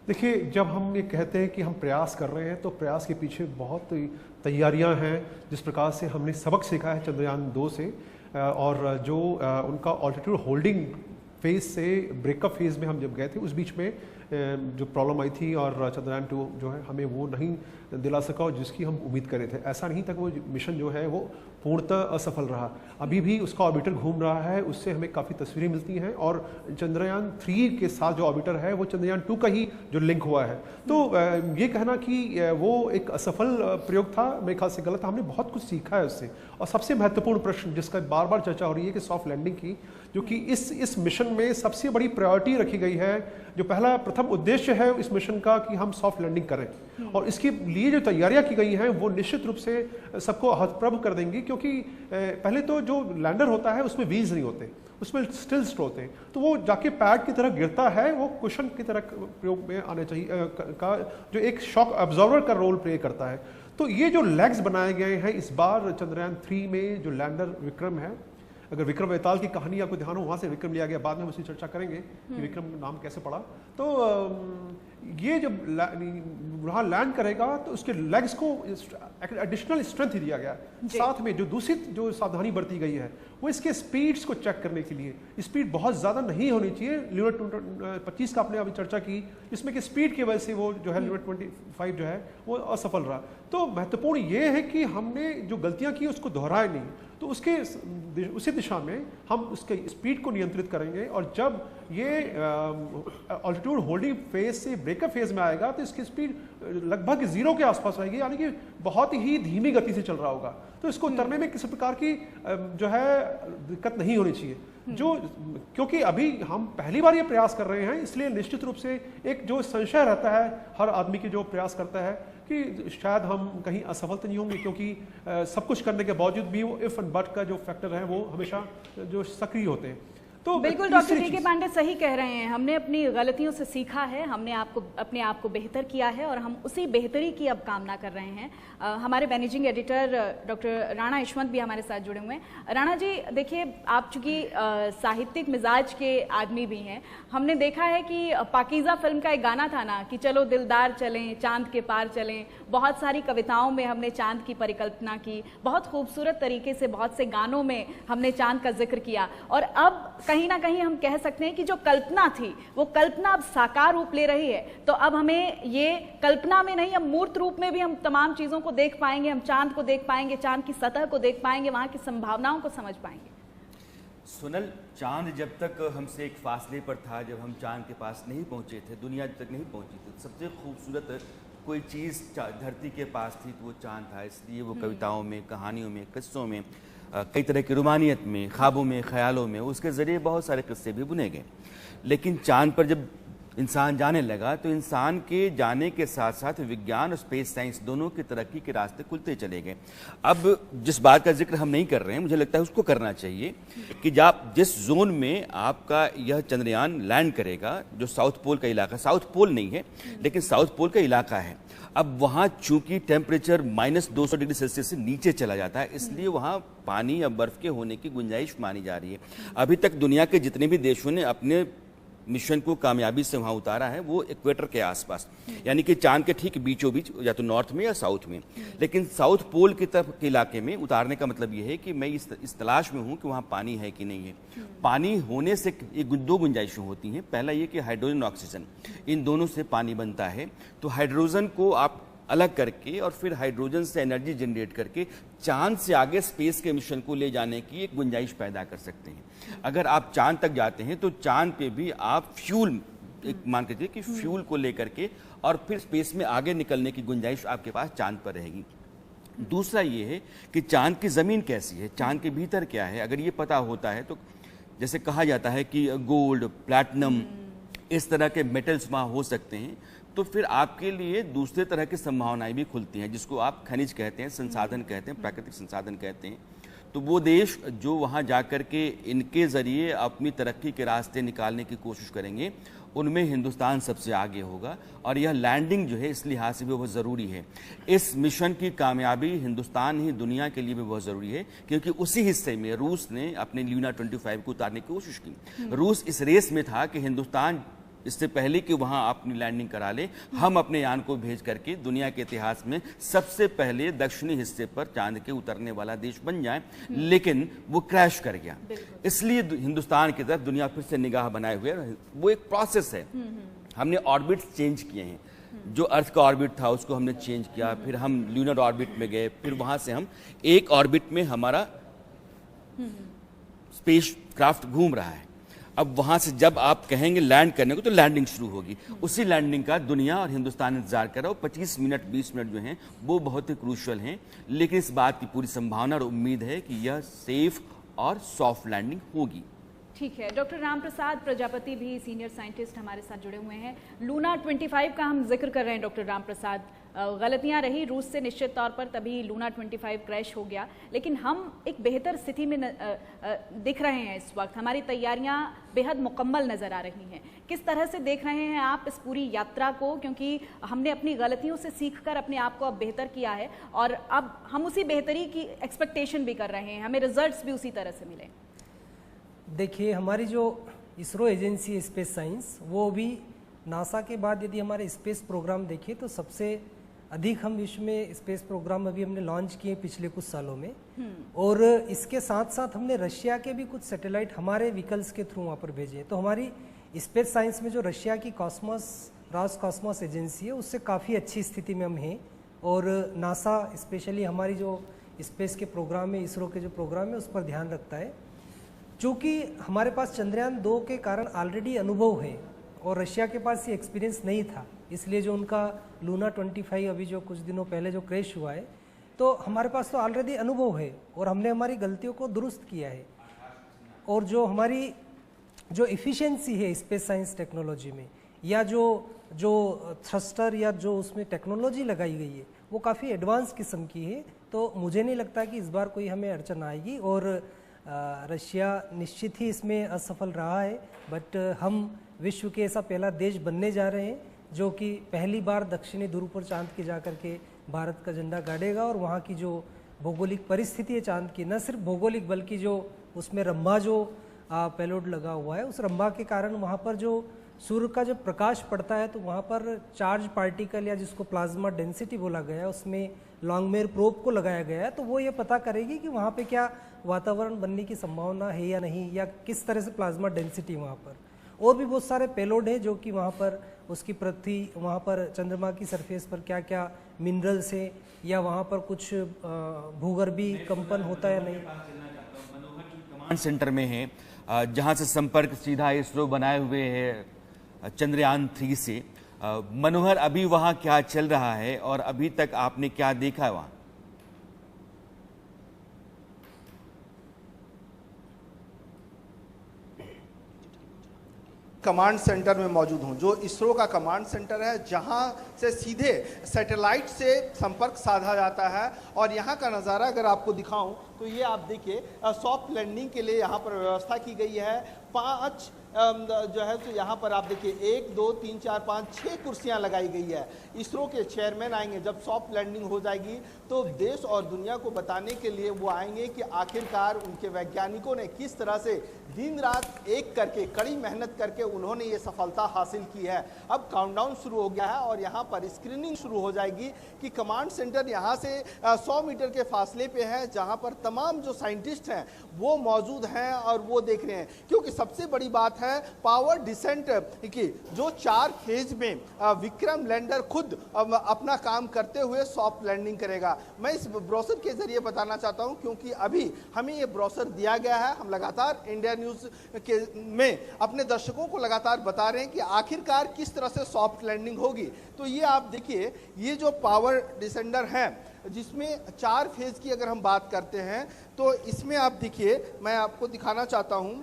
S6: देखिए, जब हम ये कहते हैं कि हम प्रयास कर रहे हैं तो प्रयास के पीछे बहुत तैयारियां हैं। जिस प्रकार से हमने सबक सीखा है चंद्रयान 2 से, और जो उनका ऑल्टीट्यूड होल्डिंग फेज से ब्रेकअप फेज में हम जब गए थे, उस बीच में जो प्रॉब्लम आई थी और चंद्रयान 2 जो है हमें वो नहीं दिला सका और जिसकी हम उम्मीद कर रहे थे। ऐसा नहीं था कि वो मिशन जो है वो पूर्णतः असफल रहा। अभी भी उसका ऑर्बिटर घूम रहा है, उससे हमें काफ़ी तस्वीरें मिलती हैं, और चंद्रयान 3 के साथ जो ऑर्बिटर है वो चंद्रयान 2 का ही जो लिंक हुआ है। तो ये कहना कि वो एक असफल प्रयोग था, मेरे ख्याल से गलत। हमने बहुत कुछ सीखा है उससे। और सबसे महत्वपूर्ण प्रश्न जिसका बार बार चर्चा हो रही है कि सॉफ्ट लैंडिंग की, जो कि इस मिशन में सबसे बड़ी प्रायोरिटी रखी गई है। जो प्रथम उद्देश्य है इस मिशन का कि हम सॉफ्ट लैंडिंग करें, और इसके लिए जो तैयारियां की गई हैं वो निश्चित रूप से सबको हतप्रभ कर देंगी। क्योंकि पहले तो जो लैंडर होता है उसमें व्हील्स नहीं होते, उसमें स्टिल्स होते हैं, तो वो जाके पैड की तरह गिरता है, वो कुशन की तरह प्रयोग में आने चाहिए का जो एक शॉक अब्जॉर्वर का रोल प्ले करता है। तो ये जो लेग्स बनाए गए हैं इस बार चंद्रयान 3 में, जो लैंडर विक्रम है अगर विक्रम बेताल की कहानी आपको ध्यान हो, वहाँ से विक्रम लिया गया, बाद में हम उसकी चर्चा करेंगे कि विक्रम नाम कैसे पड़ा। तो ये जब वहाँ लैंड करेगा तो उसके लेग्स को एडिशनल स्ट्रेंथ दिया गया। साथ में जो दूसरी जो सावधानी बरती गई है वो इसके स्पीड्स को चेक करने के लिए, स्पीड बहुत ज़्यादा नहीं होनी चाहिए। लूना 25 का आपने अभी चर्चा की, इसमें कि स्पीड की वजह से वो जो है लूना 25 जो है वो असफल रहा। तो महत्वपूर्ण ये है कि हमने जो गलतियाँ की उसको दोहराए नहीं, तो उसी दिशा में हम उसके स्पीड को नियंत्रित करेंगे। और जब ये ऑल्टीट्यूड होल्डिंग फेज से ब्रेकअप फेज में आएगा तो इसकी स्पीड लगभग 0 के आसपास रहेगी, यानी कि बहुत ही धीमी गति से चल रहा होगा। तो इसको उतरने में किसी प्रकार की जो है दिक्कत नहीं होनी चाहिए। क्योंकि अभी हम पहली बार ये प्रयास कर रहे हैं, इसलिए निश्चित रूप से एक जो संशय रहता है हर आदमी की जो प्रयास करता है कि शायद हम कहीं असफल तो नहीं होंगे, क्योंकि सब कुछ करने के बावजूद भी वो इफ एंड बट का जो फैक्टर है वो हमेशा जो सक्रिय होते हैं। तो
S1: बिल्कुल डॉक्टर डी.के. पांडे सही कह रहे हैं, हमने अपनी गलतियों से सीखा है, हमने अपने आप को बेहतर किया है और हम उसी बेहतरी की अब कामना कर रहे हैं। हमारे managing editor doctor Rana Yashwant भी हमारे साथ जुड़े हुए हैं। राणा जी देखिए, आप चूंकि साहित्यिक मिजाज के आदमी भी हैं, हमने देखा है कि पाकीज़ा फिल्म का एक गाना था ना कि चलो दिलदार चलें, चांद के पार चलें, बहुत सारी कविताओं में हमने चांद की परिकल्पना की, बहुत खूबसूरत तरीके से बहुत से गानों में हमने चांद का जिक्र किया। और अब कहीं ना कहीं हम कह सकते हैं कि जो कल्पना थी वो कल्पना अब साकार रूप ले रही है। तो अब हमें ये कल्पना में नहीं, हम मूर्त रूप में भी हम तमाम चीजों को देख पाएंगे, हम चांद को देख पाएंगे, चांद की सतह को देख पाएंगे, वहां की संभावनाओं को समझ पाएंगे।
S2: सुनल, चांद जब तक हमसे एक फासले पर था, जब हम चांद के पास नहीं पहुंचे थे, दुनिया तक नहीं पहुंची थी, सबसे खूबसूरत कोई चीज़ धरती के पास थी तो वो चांद था। इसलिए वो कविताओं में, कहानियों में, किस्सों में, कई तरह की रुमानियत में, ख्वाबों में, ख्यालों में उसके ज़रिए बहुत सारे किस्से भी बुने गए। लेकिन चांद पर जब इंसान जाने लगा तो इंसान के जाने के साथ साथ विज्ञान और स्पेस साइंस दोनों की तरक्की के रास्ते खुलते चले गए। अब जिस बात का जिक्र हम नहीं कर रहे हैं, मुझे लगता है उसको करना चाहिए कि जिस जोन में आपका यह चंद्रयान लैंड करेगा, जो साउथ पोल का इलाका, साउथ पोल नहीं है लेकिन साउथ पोल का इलाका है, अब वहाँ चूंकि टेम्परेचर -200 डिग्री सेल्सियस से नीचे चला जाता है, इसलिए वहाँ पानी या बर्फ के होने की गुंजाइश मानी जा रही है। अभी तक दुनिया के जितने भी देशों ने अपने मिशन को कामयाबी से वहाँ उतारा है वो इक्वेटर के आसपास, यानी कि चांद के ठीक बीचों बीच, या तो नॉर्थ में या साउथ में। लेकिन साउथ पोल की तरफ के इलाके में उतारने का मतलब ये है कि मैं इस तलाश में हूँ कि वहाँ पानी है कि नहीं है। पानी होने से दो गुंजाइशें होती हैं। पहला ये कि हाइड्रोजन ऑक्सीजन, इन दोनों से पानी बनता है। तो हाइड्रोजन को आप अलग करके और फिर हाइड्रोजन से एनर्जी जनरेट करके चांद से आगे स्पेस के मिशन को ले जाने की एक गुंजाइश पैदा कर सकते हैं। अगर आप चांद तक जाते हैं तो चांद पे भी आप फ्यूल, एक मान के चलिए कि फ्यूल को लेकर के और फिर स्पेस में आगे निकलने की गुंजाइश आपके पास चांद पर रहेगी। दूसरा ये है कि चांद की ज़मीन कैसी है, चांद के भीतर क्या है। अगर ये पता होता है तो जैसे कहा जाता है कि गोल्ड, प्लैटिनम, इस तरह के मेटल्स वहाँ हो सकते हैं, तो फिर आपके लिए दूसरे तरह की संभावनाएं भी खुलती हैं, जिसको आप खनिज कहते हैं, संसाधन कहते हैं, प्राकृतिक संसाधन कहते हैं। तो वो देश जो वहाँ जाकर के इनके ज़रिए अपनी तरक्की के रास्ते निकालने की कोशिश करेंगे, उनमें हिंदुस्तान सबसे आगे होगा। और यह लैंडिंग जो है इस लिहाज से भी बहुत ज़रूरी है। इस मिशन की कामयाबी हिंदुस्तान ही दुनिया के लिए भी बहुत ज़रूरी है, क्योंकि उसी हिस्से में रूस ने अपने लूना 25 को उतारने की कोशिश की। रूस इस रेस में था कि हिंदुस्तान इससे पहले कि वहां अपनी लैंडिंग करा ले, हम अपने यान को भेज करके दुनिया के इतिहास में सबसे पहले दक्षिणी हिस्से पर चांद के उतरने वाला देश बन जाए। लेकिन वो क्रैश कर गया। इसलिए हिंदुस्तान की तरफ दुनिया फिर से निगाह बनाए हुए, वो एक प्रोसेस है। हमने ऑर्बिट चेंज किए हैं, जो अर्थ का ऑर्बिट था उसको हमने चेंज किया, फिर हम ल्यूनर ऑर्बिट में गए, फिर वहां से हम एक ऑर्बिट में हमारा स्पेस क्राफ्ट घूम रहा है। अब वहां से जब आप कहेंगे लैंड करने को तो लैंडिंग शुरू होगी। उसी लैंडिंग का दुनिया और हिंदुस्तान इंतजार कर रहा हो। 25 मिनट 20 मिनट जो हैं वो बहुत ही क्रूशियल हैं, लेकिन इस बात की पूरी संभावना और उम्मीद है कि यह सेफ और सॉफ्ट लैंडिंग होगी।
S1: ठीक है, डॉक्टर राम प्रसाद प्रजापति भी सीनियर साइंटिस्ट हमारे साथ जुड़े हुए हैं। लूना 25 का हम जिक्र कर रहे हैं डॉक्टर राम प्रसाद। गलतियां रही रूस से निश्चित तौर पर, तभी लूना 25 क्रैश हो गया, लेकिन हम एक बेहतर स्थिति में दिख रहे हैं इस वक्त। हमारी तैयारियां बेहद मुकम्मल नज़र आ रही हैं। किस तरह से देख रहे हैं आप इस पूरी यात्रा को, क्योंकि हमने अपनी गलतियों से सीखकर अपने आप को अब बेहतर किया है और अब हम उसी बेहतरी की एक्सपेक्टेशन भी कर रहे हैं, हमें रिजल्ट्स भी उसी तरह से मिले।
S3: देखिए, हमारी जो इसरो एजेंसी है स्पेस साइंस, वो भी नासा के बाद यदि हमारे स्पेस प्रोग्राम देखें तो सबसे अधिक हम विश्व में स्पेस प्रोग्राम अभी हमने लॉन्च किए पिछले कुछ सालों में। और इसके साथ साथ हमने रशिया के भी कुछ सैटेलाइट हमारे व्हीकल्स के थ्रू वहाँ पर भेजे। तो हमारी स्पेस साइंस में जो रशिया की रॉसकॉस्मोस एजेंसी है उससे काफ़ी अच्छी स्थिति में हम हैं। और नासा स्पेशली हमारी जो स्पेस के प्रोग्राम है, इसरो के जो प्रोग्राम है उस पर ध्यान रखता है। चूँकि हमारे पास चंद्रयान 2 के कारण ऑलरेडी अनुभव है और रशिया के पास ये एक्सपीरियंस नहीं था, इसलिए जो उनका लूना 25 अभी जो कुछ दिनों पहले जो क्रैश हुआ है, तो हमारे पास तो ऑलरेडी अनुभव है और हमने हमारी गलतियों को दुरुस्त किया है। और जो हमारी जो इफ़िशियंसी है स्पेस साइंस टेक्नोलॉजी में, या जो थ्रस्टर या जो उसमें टेक्नोलॉजी लगाई गई है वो काफ़ी एडवांस किस्म की है। तो मुझे नहीं लगता कि इस बार कोई हमें अड़चन आएगी। और रशिया निश्चित ही इसमें असफल रहा है, बट हम विश्व के ऐसा पहला देश बनने जा रहे हैं जो कि पहली बार दक्षिणी ध्रुव पर चांद की जा करके भारत का झंडा गाड़ेगा। और वहाँ की जो भौगोलिक परिस्थिति है चांद की, न सिर्फ भौगोलिक बल्कि जो उसमें रंभा जो पेलोड लगा हुआ है, उस रंभा के कारण वहाँ पर जो सूर्य का जब प्रकाश पड़ता है तो वहाँ पर चार्ज पार्टिकल या जिसको प्लाज्मा डेंसिटी बोला गया है, उसमें लॉन्गमेयर प्रोब को लगाया गया है। तो वो ये पता करेगी कि वहाँ पे क्या वातावरण बनने की संभावना है या नहीं, या किस तरह से प्लाज्मा डेंसिटी वहाँ पर। और भी बहुत सारे पेलोड है जो कि वहाँ पर उसकी पृथ्वी, वहाँ पर चंद्रमा की सरफेस पर क्या क्या मिनरल्स है, या वहाँ पर कुछ भूगर्भी कंपन होता है या नहीं।
S2: कमांड सेंटर में है जहाँ से संपर्क सीधा इसरो बनाए हुए है चंद्रयान 3 से। मनोहर, अभी वहाँ क्या चल रहा है और अभी तक आपने क्या देखा है वहाँ?
S7: कमांड सेंटर में मौजूद हूं, जो इसरो का कमांड सेंटर है, जहां से सीधे सैटेलाइट से संपर्क साधा जाता है। और यहां का नज़ारा अगर आपको दिखाऊं तो ये आप देखिए, सॉफ्ट लैंडिंग के लिए यहां पर व्यवस्था की गई है। 5 जो है तो यहाँ पर आप देखिए 1 2 3 4 5 6 कुर्सियाँ लगाई गई है। इसरो के चेयरमैन आएंगे, जब सॉफ्ट लैंडिंग हो जाएगी तो देश और दुनिया को बताने के लिए वो आएंगे कि आखिरकार उनके वैज्ञानिकों ने किस तरह से दिन रात एक करके कड़ी मेहनत करके उन्होंने ये सफलता हासिल की है। अब काउंटडाउन शुरू हो गया है और यहाँ पर स्क्रीनिंग शुरू हो जाएगी कि कमांड सेंटर यहाँ से 100 मीटर के फासले पे है, जहाँ पर तमाम जो साइंटिस्ट हैं वो मौजूद हैं और वो देख रहे हैं। क्योंकि सबसे बड़ी बात है पावर डिसेंट की, जो 4 फेज में विक्रम लैंडर खुद अपना काम करते हुए सॉफ्ट लैंडिंग करेगा। मैं इस ब्रोशर के जरिए बताना चाहता हूं, क्योंकि अभी हमें ये ब्रोशर दिया गया है, हम लगातार इंडिया न्यूज के में अपने दर्शकों को लगातार बता रहे हैं कि आखिरकार किस तरह से सॉफ्ट लैंडिंग होगी। तो ये आप देखिए, ये जो पावर डिसेंडर है जिसमें 4 फेज की अगर हम बात करते हैं तो इसमें आप देखिए, मैं आपको दिखाना चाहता हूं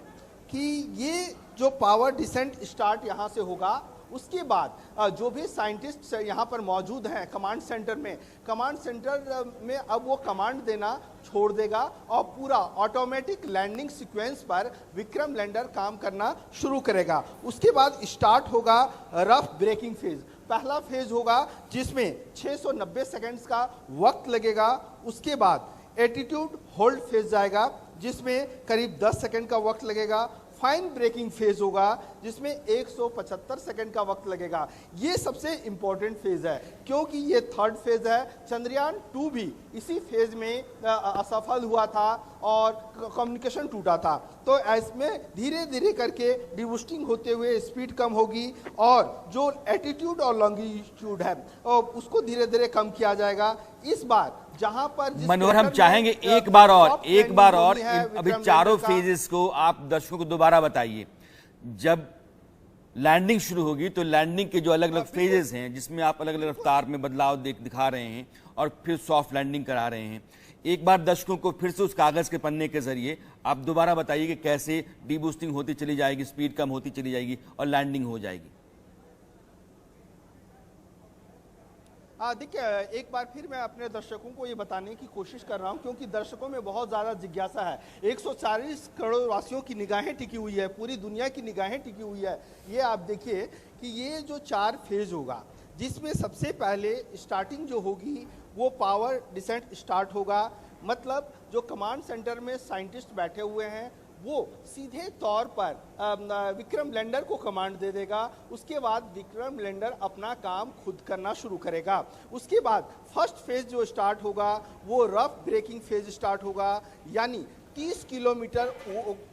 S7: कि ये जो पावर डिसेंट स्टार्ट यहाँ से होगा, उसके बाद जो भी साइंटिस्ट यहाँ पर मौजूद हैं कमांड सेंटर में अब वो कमांड देना छोड़ देगा और पूरा ऑटोमेटिक लैंडिंग सीक्वेंस पर विक्रम लैंडर काम करना शुरू करेगा। उसके बाद स्टार्ट होगा रफ ब्रेकिंग फेज। पहला फेज होगा जिसमें 690 सेकेंड्स का वक्त लगेगा। उसके बाद एटीट्यूड होल्ड फेज जाएगा जिसमें करीब 10 सेकेंड का वक्त लगेगा। फाइन ब्रेकिंग फेज होगा जिसमें 175 सेकंड का वक्त लगेगा। ये सबसे इंपॉर्टेंट फेज है क्योंकि ये 3rd फेज है। चंद्रयान 2 भी इसी फेज में असफल हुआ था और कम्युनिकेशन टूटा था। तो इसमें धीरे धीरे करके डिबूस्टिंग होते हुए स्पीड कम होगी और जो एटीट्यूड और लॉन्गिट्यूड है उसको धीरे धीरे कम किया जाएगा। इस बार जहां पर
S2: मनोहर, हम चाहेंगे एक बार और अभी चारों फेजेस को आप दर्शकों को दोबारा बताइए। जब लैंडिंग शुरू होगी तो लैंडिंग के जो अलग अलग फेजेस हैं जिसमें आप अलग अलग रफ्तार में बदलाव दिखा रहे हैं और फिर सॉफ्ट लैंडिंग करा रहे हैं, एक बार दर्शकों को फिर से उस कागज के पन्ने के जरिए आप दोबारा बताइए कि कैसे डीबूस्टिंग होती चली जाएगी, स्पीड कम होती चली जाएगी और लैंडिंग हो जाएगी।
S7: देखिए, एक बार फिर मैं अपने दर्शकों को ये बताने की कोशिश कर रहा हूँ क्योंकि दर्शकों में बहुत ज़्यादा जिज्ञासा है। 140 करोड़ वासियों की निगाहें टिकी हुई है, पूरी दुनिया की निगाहें टिकी हुई है। ये आप देखिए कि ये जो 4 फेज होगा जिसमें सबसे पहले स्टार्टिंग जो होगी वो पावर डिसेंट स्टार्ट होगा। मतलब जो कमांड सेंटर में साइंटिस्ट बैठे हुए हैं वो सीधे तौर पर विक्रम लैंडर को कमांड दे देगा। उसके बाद विक्रम लैंडर अपना काम खुद करना शुरू करेगा। उसके बाद फर्स्ट फेज जो स्टार्ट होगा वो रफ ब्रेकिंग फेज स्टार्ट होगा, यानी 30 किलोमीटर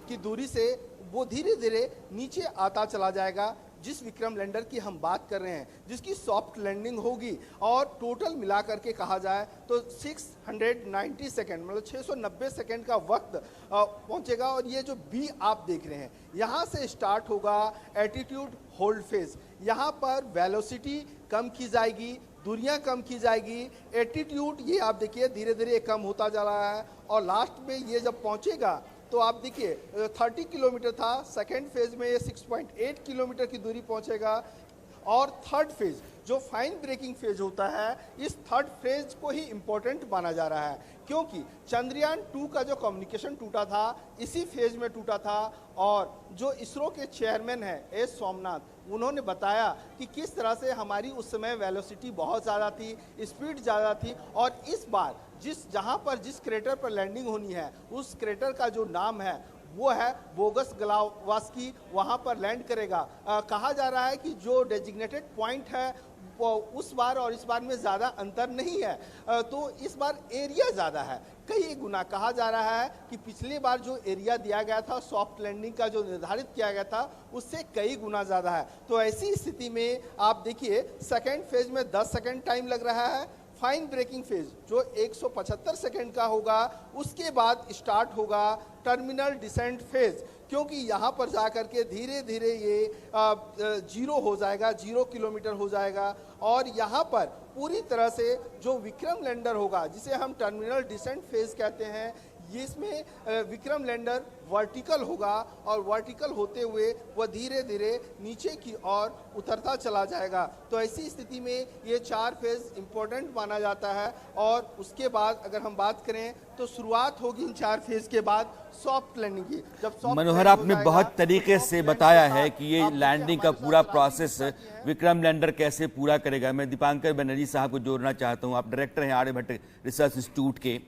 S7: की दूरी से वो धीरे धीरे नीचे आता चला जाएगा। जिस विक्रम लैंडर की हम बात कर रहे हैं, जिसकी सॉफ्ट लैंडिंग होगी और टोटल मिला करके कहा जाए तो 690 सेकेंड मतलब 690 सेकेंड का वक्त पहुंचेगा। और ये जो बी आप देख रहे हैं, यहाँ से स्टार्ट होगा एटीट्यूड होल्ड फेज। यहाँ पर वेलोसिटी कम की जाएगी, दूरियां कम की जाएगी, एटीट्यूड ये आप देखिए धीरे धीरे कम होता जा रहा है। और लास्ट में ये जब पहुंचेगा तो आप देखिए 30 किलोमीटर था, सेकेंड फेज में ये 6.8 किलोमीटर की दूरी पहुंचेगा। और थर्ड फेज जो फाइन ब्रेकिंग फेज होता है, इस थर्ड फेज को ही इंपॉर्टेंट माना जा रहा है, क्योंकि चंद्रयान 2 का जो कम्युनिकेशन टूटा था इसी फेज में टूटा था। और जो इसरो के चेयरमैन हैं एस सोमनाथ, उन्होंने बताया कि किस तरह से हमारी उस समय वेलोसिटी बहुत ज़्यादा थी, स्पीड ज़्यादा थी। और इस बार जहाँ पर जिस क्रेटर पर लैंडिंग होनी है, उस क्रेटर का जो नाम है वो है बोगस ग्लावास्की, वहाँ पर लैंड करेगा। कहा जा रहा है कि जो डेजिग्नेटेड पॉइंट है वो उस बार और इस बार में ज़्यादा अंतर नहीं है, तो इस बार एरिया ज़्यादा है, कई गुना। कहा जा रहा है कि पिछली बार जो एरिया दिया गया था सॉफ्ट लैंडिंग का जो निर्धारित किया गया था उससे कई गुना ज़्यादा है। तो ऐसी स्थिति में आप देखिए सेकेंड फेज में 10 सेकेंड टाइम लग रहा है। फाइन ब्रेकिंग फेज जो 175 सेकेंड का होगा, उसके बाद स्टार्ट होगा टर्मिनल डिसेंट फेज, क्योंकि यहाँ पर जाकर के धीरे धीरे ये 0 हो जाएगा, 0 किलोमीटर हो जाएगा। और यहाँ पर पूरी तरह से जो विक्रम लैंडर होगा, जिसे हम टर्मिनल डिसेंट फेज कहते हैं, ये इसमें विक्रम लैंडर वर्टिकल होगा और वर्टिकल होते हुए वह धीरे धीरे नीचे की ओर उतरता चला जाएगा। तो ऐसी स्थिति में ये 4 फेज इंपॉर्टेंट माना जाता है। और उसके बाद अगर हम बात करें तो शुरुआत होगी इन 4 फेज के बाद सॉफ्ट लैंडिंग की। जब
S2: मनोहर, आपने बहुत तरीके से बताया है कि ये लैंडिंग का पूरा प्रोसेस विक्रम लैंडर कैसे पूरा करेगा। मैं दीपांकर बनर्जी साहब को जोड़ना चाहता हूँ, आप डायरेक्टर हैं आर्यभट्ट रिसर्च इंस्टीट्यूट के।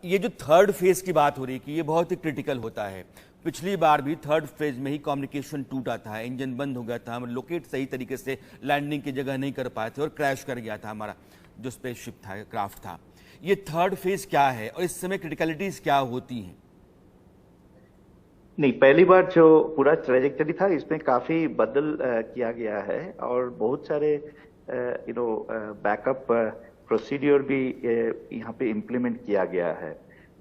S2: ये जो थर्ड फेज की बात हो रही है कि ये बहुत ही क्रिटिकल होता है। पिछली बार भी थर्ड फेज में ही कम्युनिकेशन टूटा था, इंजन बंद हो गया था, हम लोकेट सही तरीके से लैंडिंग की जगह नहीं कर पाए थे और क्रैश कर गया था हमारा जो स्पेसशिप था, क्राफ्ट था। ये थर्ड फेज क्या है और इस समय क्रिटिकलिटीज क्या होती हैं?
S8: नहीं, पहली बार जो पूरा ट्रेजेक्टरी था इसमें काफी बदल किया गया है और बहुत सारे बैकअप प्रोसीड्योर भी यहाँ पे इम्प्लीमेंट किया गया है।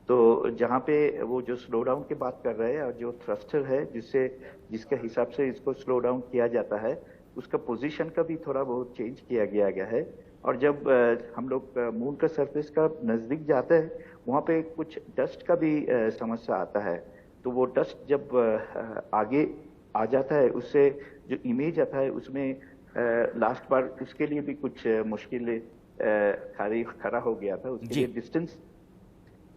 S8: तो जहाँ पे वो जो स्लो डाउन की बात कर रहे हैं और जो थ्रस्टर है जिसके हिसाब से इसको स्लो डाउन किया जाता है, उसका पोजीशन का भी थोड़ा बहुत चेंज किया गया है। और जब हम लोग मून का सरफेस का नजदीक जाते हैं वहाँ पे कुछ डस्ट का भी समस्या आता है। तो वो डस्ट जब आगे आ जाता है, उससे जो इमेज आता है उसमें लास्ट बार उसके लिए भी कुछ मुश्किलें खड़ा हो गया था। उसके लिए डिस्टेंस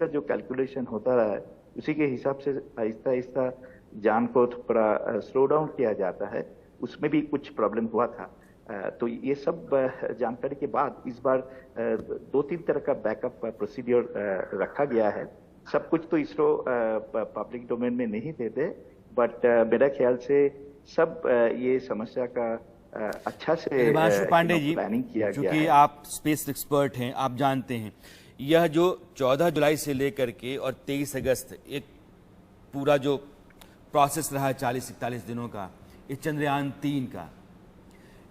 S8: का जो कैलकुलेशन होता रहा है उसी के हिसाब से आहिस्ता आहिस्ता जान को थोड़ा स्लो डाउन किया जाता है, उसमें भी कुछ प्रॉब्लम हुआ था। तो ये सब जानकारी के बाद इस बार 2-3 तरह का बैकअप प्रोसीड्योर रखा गया है। सब कुछ तो इसरो पब्लिक डोमेन में नहीं देते, बट मेरा ख्याल से सब ये समस्या का अच्छा से
S2: पांडे जी,
S8: प्लानिंग किया गया है।
S2: चूंकि आप स्पेस एक्सपर्ट हैं, आप जानते हैं यह जो 14 जुलाई से लेकर के और 23 अगस्त एक पूरा जो प्रोसेस रहा 40-41 दिनों का, इस चंद्रयान 3 का,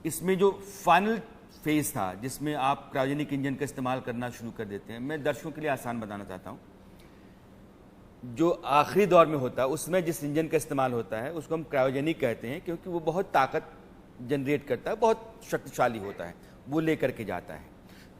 S2: इसमें जो फाइनल फेज था जिसमें आप क्रायोजेनिक इंजन का इस्तेमाल करना शुरू कर देते हैं, मैं दर्शकों के लिए आसान बताना चाहता हूँ। जो आखिरी दौर में होता है उसमें जिस इंजन का इस्तेमाल होता है उसको हम क्रायोजेनिक कहते हैं, क्योंकि वो बहुत ताकत जनरेट करता है, बहुत शक्तिशाली होता है, वो लेकर के जाता है।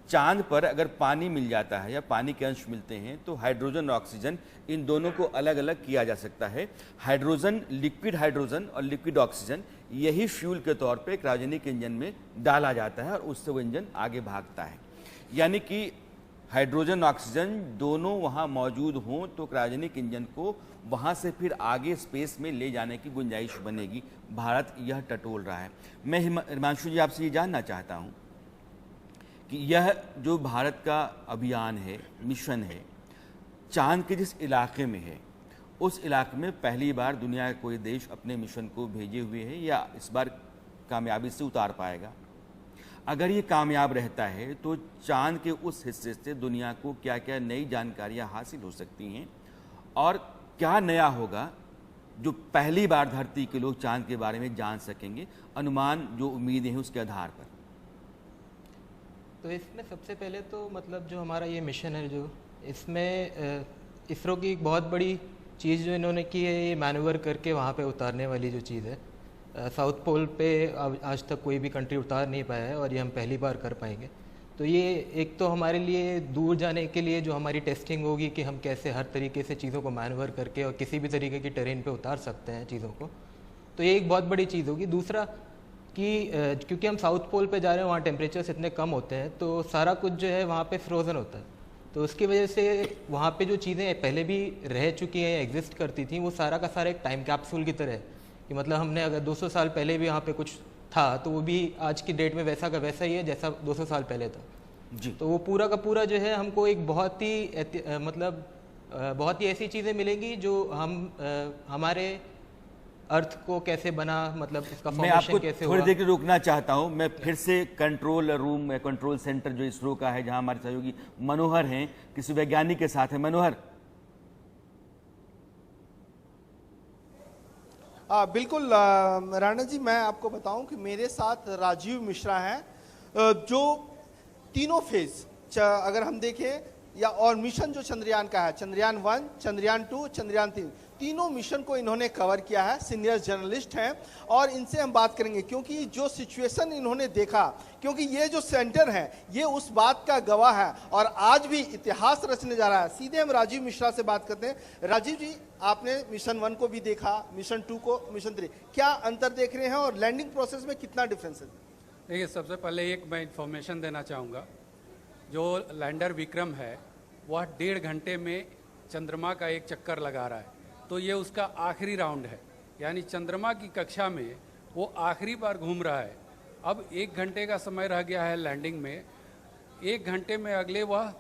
S2: चांद पर अगर पानी मिल जाता है या पानी के अंश मिलते हैं तो हाइड्रोजन और ऑक्सीजन, इन दोनों को अलग अलग किया जा सकता है। हाइड्रोजन, लिक्विड हाइड्रोजन और लिक्विड ऑक्सीजन, यही फ्यूल के तौर पे क्रायोजेनिक इंजन में डाला जाता है और उससे वो इंजन आगे भागता है। यानी कि हाइड्रोजन ऑक्सीजन दोनों वहाँ मौजूद हों तो क्रायोजेनिक इंजन को वहाँ से फिर आगे स्पेस में ले जाने की गुंजाइश बनेगी। भारत यह टटोल रहा है। मैं हिमांशु जी आपसे ये जानना चाहता हूँ कि यह जो भारत का अभियान है, मिशन है, चांद के जिस इलाके में है उस इलाके में पहली बार दुनिया का कोई देश अपने मिशन को भेजे हुए है या इस बार कामयाबी से उतार पाएगा? अगर ये कामयाब रहता है तो चांद के उस हिस्से से दुनिया को क्या क्या नई जानकारियां हासिल हो सकती हैं और क्या नया होगा जो पहली बार धरती के लोग चांद के बारे में जान सकेंगे, अनुमान जो उम्मीदें हैं उसके आधार पर?
S9: तो इसमें सबसे पहले तो मतलब जो हमारा ये मिशन है, जो इसमें इसरो की एक बहुत बड़ी चीज़ जो इन्होंने की है, ये मैन्यूवर करके वहाँ पे उतारने वाली जो चीज़ है। साउथ पोल पे आज तक कोई भी कंट्री उतार नहीं पाया है और ये हम पहली बार कर पाएंगे। तो ये एक तो हमारे लिए दूर जाने के लिए जो हमारी टेस्टिंग होगी कि हम कैसे हर तरीके से चीज़ों को मैन्यूवर करके और किसी भी तरीके की टेरेन पे उतार सकते हैं चीज़ों को, तो ये एक बहुत बड़ी चीज़ होगी। दूसरा कि क्योंकि हम साउथ पोल पे जा रहे हैं, वहाँ टेम्परेचर्स इतने कम होते हैं तो सारा कुछ जो है वहाँ पे फ्रोज़न होता है, तो उसकी वजह से वहाँ पे जो चीज़ें पहले भी रह चुकी हैं या एग्जिस्ट करती थी, वो सारा का सारा एक टाइम कैप्सूल की तरह है कि मतलब हमने अगर 200 साल पहले भी यहाँ पे कुछ था तो वो भी आज की डेट में वैसा का वैसा ही है जैसा 200 साल पहले था जी। तो वो पूरा का पूरा जो है हमको एक बहुत ही ऐसी चीज़ें मिलेंगी जो हम हमारे अर्थ को कैसे बना, मतलब इसका फॉर्मेशन कैसे हुआ।
S2: थोड़ी देर के रोकना चाहता हूं, मैं फिर से कंट्रोल रूम, कंट्रोल सेंटर जो इसरो का है, जहां हमारे सहयोगी मनोहर हैं, किसी वैज्ञानिक के साथ है। मनोहर।
S7: बिल्कुल राणा जी, मैं आपको बताऊं कि मेरे साथ राजीव मिश्रा हैं, जो तीनों फेज अगर हम देखें या और मिशन जो चंद्रयान का है, चंद्रयान 1, चंद्रयान 2, चंद्रयान 3, तीनों मिशन को इन्होंने कवर किया है। सीनियर जर्नलिस्ट हैं और इनसे हम बात करेंगे क्योंकि जो सिचुएशन इन्होंने देखा, क्योंकि ये जो सेंटर है ये उस बात का गवाह है और आज भी इतिहास रचने जा रहा है। सीधे हम राजीव मिश्रा से बात करते हैं। राजीव जी, आपने मिशन 1 को भी देखा, मिशन 2 को, मिशन 3, क्या अंतर देख रहे हैं और लैंडिंग प्रोसेस में कितना डिफरेंस है?
S10: देखिए, सबसे पहले एक मैं इंफॉर्मेशन देना चाहूँगा। जो लैंडर विक्रम है वह 1.5 घंटे में चंद्रमा का एक चक्कर लगा रहा है, तो ये उसका आखिरी राउंड है, यानी चंद्रमा की कक्षा में वो आखिरी बार घूम रहा है। अब 1 घंटे का समय रह गया है लैंडिंग में। 1 घंटे में अगले वह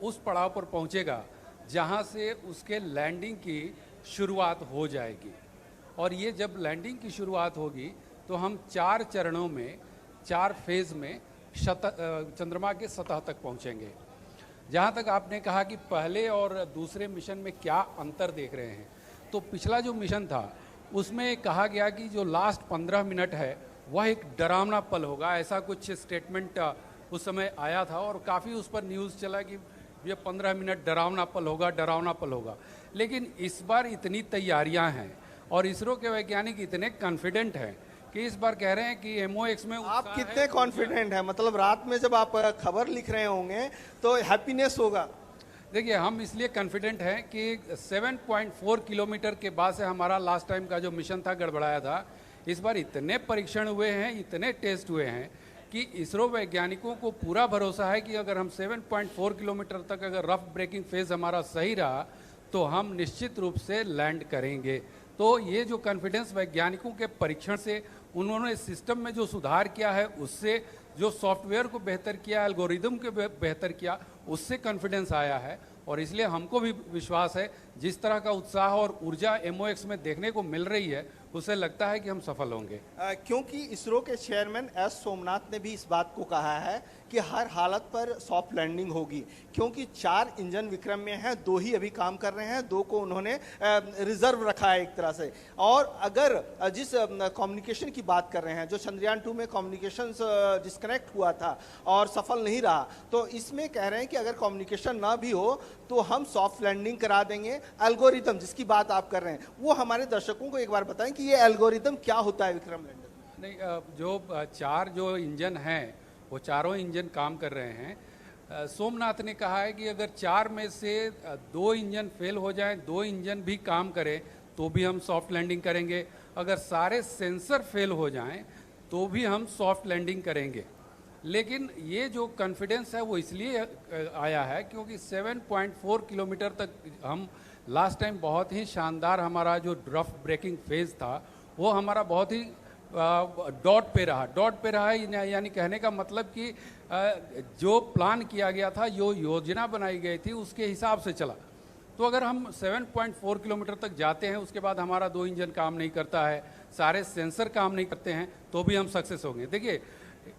S10: उस पड़ाव पर पहुंचेगा जहां से उसके लैंडिंग की शुरुआत हो जाएगी। और ये जब लैंडिंग की शुरुआत होगी तो हम 4 चरणों में, 4 फेज में चंद्रमा के सतह तक पहुंचेंगे। जहाँ तक आपने कहा कि पहले और दूसरे मिशन में क्या अंतर देख रहे हैं, तो पिछला जो मिशन था उसमें कहा गया कि जो लास्ट 15 मिनट है वह एक डरावना पल होगा, ऐसा कुछ स्टेटमेंट उस समय आया था और काफ़ी उस पर न्यूज़ चला कि ये 15 मिनट डरावना पल होगा, डरावना पल होगा। लेकिन इस बार इतनी तैयारियां हैं और इसरो के वैज्ञानिक इतने कॉन्फिडेंट हैं कि इस बार कह रहे हैं कि MOX में
S7: आप कितने कॉन्फिडेंट हैं? मतलब रात में जब आप खबर लिख रहे होंगे तो हैप्पीनेस होगा।
S10: देखिए, हम इसलिए कॉन्फिडेंट हैं कि 7.4 किलोमीटर के बाद से हमारा लास्ट टाइम का जो मिशन था गड़बड़ाया था। इस बार इतने परीक्षण हुए हैं, इतने टेस्ट हुए हैं कि इसरो वैज्ञानिकों को पूरा भरोसा है कि अगर हम 7.4 किलोमीटर तक अगर रफ ब्रेकिंग फेज हमारा सही रहा तो हम निश्चित रूप से लैंड करेंगे। तो ये जो कॉन्फिडेंस वैज्ञानिकों के परीक्षण से, उन्होंने सिस्टम में जो सुधार किया है उससे, जो सॉफ्टवेयर को बेहतर किया, एल्गोरिदम को बेहतर किया, उससे कॉन्फिडेंस आया है। और इसलिए हमको भी विश्वास है, जिस तरह का उत्साह और ऊर्जा MOX में देखने को मिल रही है उससे लगता है कि हम सफल होंगे।
S7: क्योंकि इसरो के चेयरमैन S सोमनाथ ने भी इस बात को कहा है कि हर हालत पर सॉफ्ट लैंडिंग होगी, क्योंकि 4 इंजन विक्रम में हैं, 2 ही अभी काम कर रहे हैं, 2 को उन्होंने रिजर्व रखा है एक तरह से। और अगर जिस कम्युनिकेशन की बात कर रहे हैं, जो चंद्रयान 2 में कम्युनिकेशन डिस्कनेक्ट हुआ था और सफल नहीं रहा, तो इसमें कह रहे हैं कि अगर कम्युनिकेशन ना भी हो तो हम सॉफ्ट लैंडिंग करा देंगे। एल्गोरिदम जिसकी बात आप कर रहे हैं, वो हमारे दर्शकों को एक बार बताएं कि ये एल्गोरिदम क्या होता है विक्रम लैंडर?
S10: नहीं, जो 4 जो इंजन हैं वो चारों इंजन काम कर रहे हैं। सोमनाथ ने कहा है कि अगर 4 में से 2 इंजन फेल हो जाएं, 2 इंजन भी काम करें तो भी हम सॉफ्ट लैंडिंग करेंगे। अगर सारे सेंसर फेल हो जाएं तो भी हम सॉफ्ट लैंडिंग करेंगे। लेकिन ये जो कॉन्फिडेंस है वो इसलिए आया है क्योंकि 7.4 किलोमीटर तक हम लास्ट टाइम बहुत ही शानदार, हमारा जो रफ ब्रेकिंग फेज था वो हमारा बहुत ही डॉट पे रहा, यानी कहने का मतलब कि जो प्लान किया गया था, जो योजना बनाई गई थी उसके हिसाब से चला। तो अगर हम 7.4 किलोमीटर तक जाते हैं, उसके बाद हमारा 2 इंजन काम नहीं करता है, सारे सेंसर काम नहीं करते हैं, तो भी हम सक्सेस होंगे। देखिए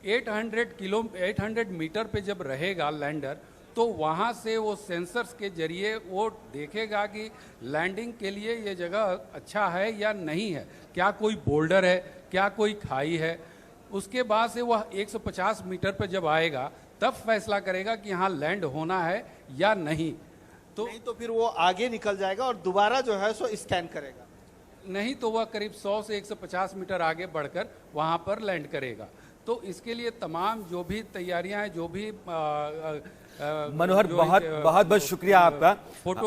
S10: 800 मीटर पे जब रहेगा लैंडर, तो वहाँ से वो सेंसर्स के जरिए वो देखेगा कि लैंडिंग के लिए ये जगह अच्छा है या नहीं है, क्या कोई बोल्डर है, क्या कोई खाई है। उसके बाद से वह 150 मीटर पर जब आएगा तब फैसला करेगा कि यहाँ लैंड होना है या नहीं।
S7: तो फिर वो आगे निकल जाएगा और दोबारा जो है सो स्कैन करेगा।
S10: नहीं तो वह करीब 100 से 150 मीटर आगे बढ़कर वहाँ पर लैंड करेगा। तो इसके लिए तमाम जो भी तैयारियां हैं, जो भी
S2: मनोहर, बहुत बहुत शुक्रिया आपका।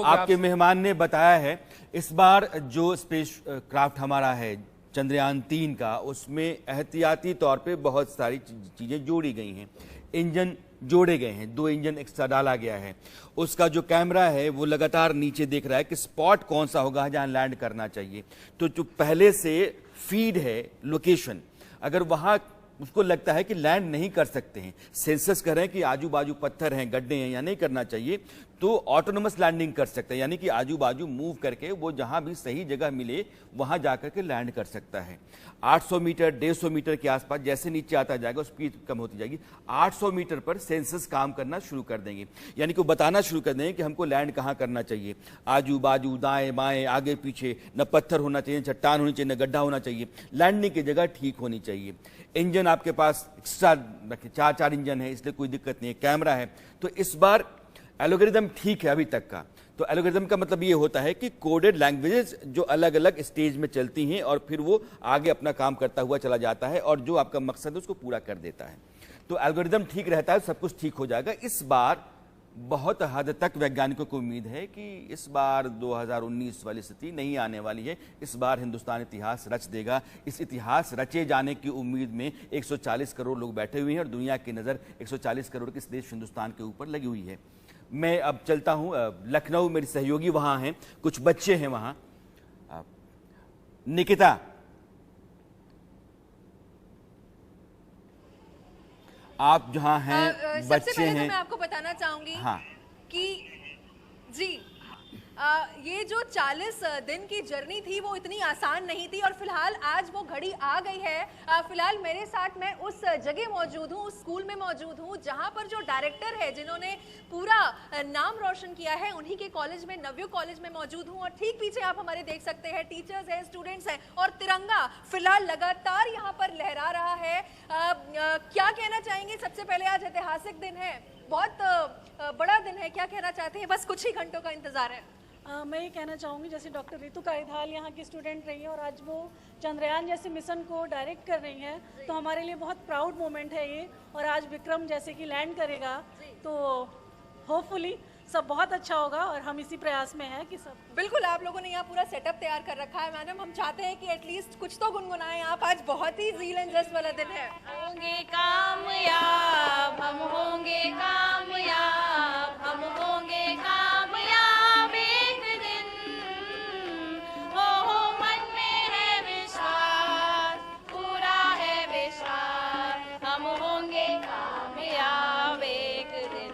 S2: आपके मेहमान ने बताया है इस बार जो स्पेस क्राफ्ट हमारा है चंद्रयान 3 का, उसमें एहतियाती तौर पे बहुत सारी चीजें जोड़ी गई हैं। इंजन जोड़े गए हैं, 2 इंजन एक्स्ट्रा डाला गया है। उसका जो कैमरा है वो लगातार नीचे देख रहा है कि स्पॉट कौन सा होगा जहां लैंड करना चाहिए। तो जो पहले से फीड है लोकेशन, अगर वहां उसको लगता है कि लैंड नहीं कर सकते हैं, सेंसर्स कह रहे हैं कि आजू बाजू पत्थर हैं, गड्ढे हैं या नहीं करना चाहिए, तो ऑटोनोमस लैंडिंग कर सकता है, यानी कि आजू बाजू मूव करके वो जहां भी सही जगह मिले वहां जाकर के लैंड कर सकता है। 800 मीटर 150 मीटर के आसपास जैसे नीचे आता जाएगा स्पीड कम होती जाएगी। 800 मीटर पर सेंसर्स काम करना शुरू कर देंगे, यानी कि बताना शुरू कर देंगे कि हमको लैंड कहां करना चाहिए, आजू बाजू दाएं बाएं आगे पीछे, न पत्थर होना चाहिए, चट्टान होनी चाहिए, न गड्ढा होना चाहिए, लैंडिंग की जगह ठीक होनी चाहिए। इंजन आपके पास एक्स्ट्रा रखे, 4 इंजन है, इसलिए कोई दिक्कत नहीं है। कैमरा है, तो इस बार एल्गोरिदम ठीक है अभी तक का। तो एल्गोरिदम का मतलब ये होता है कि कोडेड लैंग्वेजेस जो अलग अलग स्टेज में चलती हैं और फिर वो आगे अपना काम करता हुआ चला जाता है और जो आपका मकसद है उसको पूरा कर देता है। तो एल्गोरिदम ठीक रहता है, सब कुछ ठीक हो जाएगा। इस बार बहुत हद तक वैज्ञानिकों को उम्मीद है कि इस बार 2019 वाली स्थिति नहीं आने वाली है। इस बार हिंदुस्तान इतिहास रच देगा। इस इतिहास रचे जाने की उम्मीद में 140 करोड़ लोग बैठे हुए हैं और दुनिया की नज़र 140 करोड़ के इस देश हिंदुस्तान के ऊपर लगी हुई है। मैं अब चलता हूं लखनऊ, मेरी सहयोगी वहां हैं, कुछ बच्चे हैं वहां। निकिता, आप जहां हैं, बच्चे हैं,
S11: मैं आपको बताना चाहूंगी
S2: हाँ,
S11: कि जी ये जो 40 दिन की जर्नी थी वो इतनी आसान नहीं थी और फिलहाल आज वो घड़ी आ गई है। फिलहाल मेरे साथ मैं उस जगह मौजूद हूँ, उस स्कूल में मौजूद हूँ जहाँ पर जो डायरेक्टर है जिन्होंने पूरा नाम रोशन किया है, उन्हीं के कॉलेज में, नवयुग कॉलेज में मौजूद हूँ। और ठीक पीछे आप हमारे देख सकते हैं टीचर्स हैं, स्टूडेंट्स हैं और तिरंगा फिलहाल लगातार यहाँ पर लहरा रहा है। क्या कहना चाहेंगे? सबसे पहले आज ऐतिहासिक दिन है, बहुत बड़ा दिन है, क्या कहना चाहते हैं? बस कुछ ही घंटों का इंतजार है।
S12: मैं ये कहना चाहूँगी, जैसे डॉक्टर रितु कायथाल यहाँ की स्टूडेंट रही है और आज वो चंद्रयान जैसे मिशन को डायरेक्ट कर रही हैं, तो हमारे लिए बहुत प्राउड मोमेंट है ये। और आज विक्रम जैसे कि लैंड करेगा तो होपफुली सब बहुत अच्छा होगा और हम इसी प्रयास में हैं कि सब।
S11: बिल्कुल, आप लोगों ने यहाँ पूरा सेटअप तैयार कर रखा है मैडम। हम चाहते हैं कि एटलीस्ट कुछ तो गुनगुनाएं आप। आज बहुत ही ज़ील एंड जस्ट वाला दिन है।
S13: होंगे कामयाब, हम होंगे कामयाब, हम होंगे कामयाब एक दिन। हो मन में है विश्वास, पूरा है विश्वास, हम होंगे कामयाब एक दिन।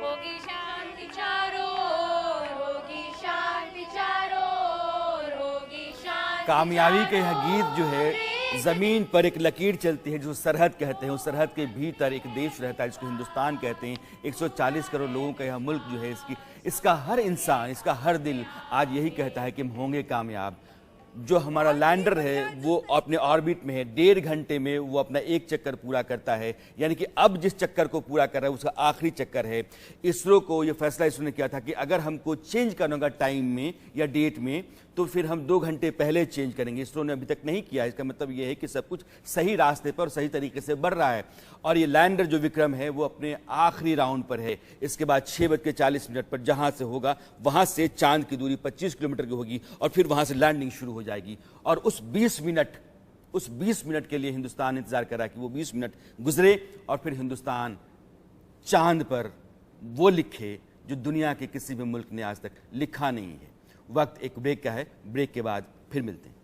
S13: होगी शांति चारों ओर, होगी शांति चारों ओर, होगी शांति।
S2: कामयाबी के यह गीत जो है, जमीन पर एक लकीर चलती है जो सरहद कहते हैं, उस सरहद के भीतर एक देश रहता है जिसको हिंदुस्तान कहते हैं। 140 करोड़ लोगों का यह मुल्क जो है, इसका हर इंसान, इसका हर दिल आज यही कहता है कि हम होंगे कामयाब। जो हमारा लैंडर है वो अपने ऑर्बिट में है, 1.5 घंटे में वो अपना एक चक्कर पूरा करता है, यानी कि अब जिस चक्कर को पूरा कर रहा है उसका आखिरी चक्कर है। इसरो को ये फैसला इसरो ने किया था कि अगर हमको चेंज करना होगा टाइम में या डेट में तो फिर हम 2 घंटे पहले चेंज करेंगे। इसरो ने अभी तक नहीं किया। इसका मतलब ये है कि सब कुछ सही रास्ते पर और सही तरीके से बढ़ रहा है। और ये लैंडर जो विक्रम है वो अपने आखिरी राउंड पर है। इसके बाद 6:40 पर जहां से होगा वहां से चांद की दूरी 25 किलोमीटर की होगी और फिर वहां से लैंडिंग शुरू हो जाएगी। और उस 20 मिनट के लिए हिंदुस्तान इंतजार कर रहा है कि वो 20 मिनट गुजरे और फिर हिंदुस्तान चांद पर वो लिखे जो दुनिया के किसी भी मुल्क ने आज तक लिखा नहीं है। वक्त एक ब्रेक का है, ब्रेक के बाद फिर मिलते हैं।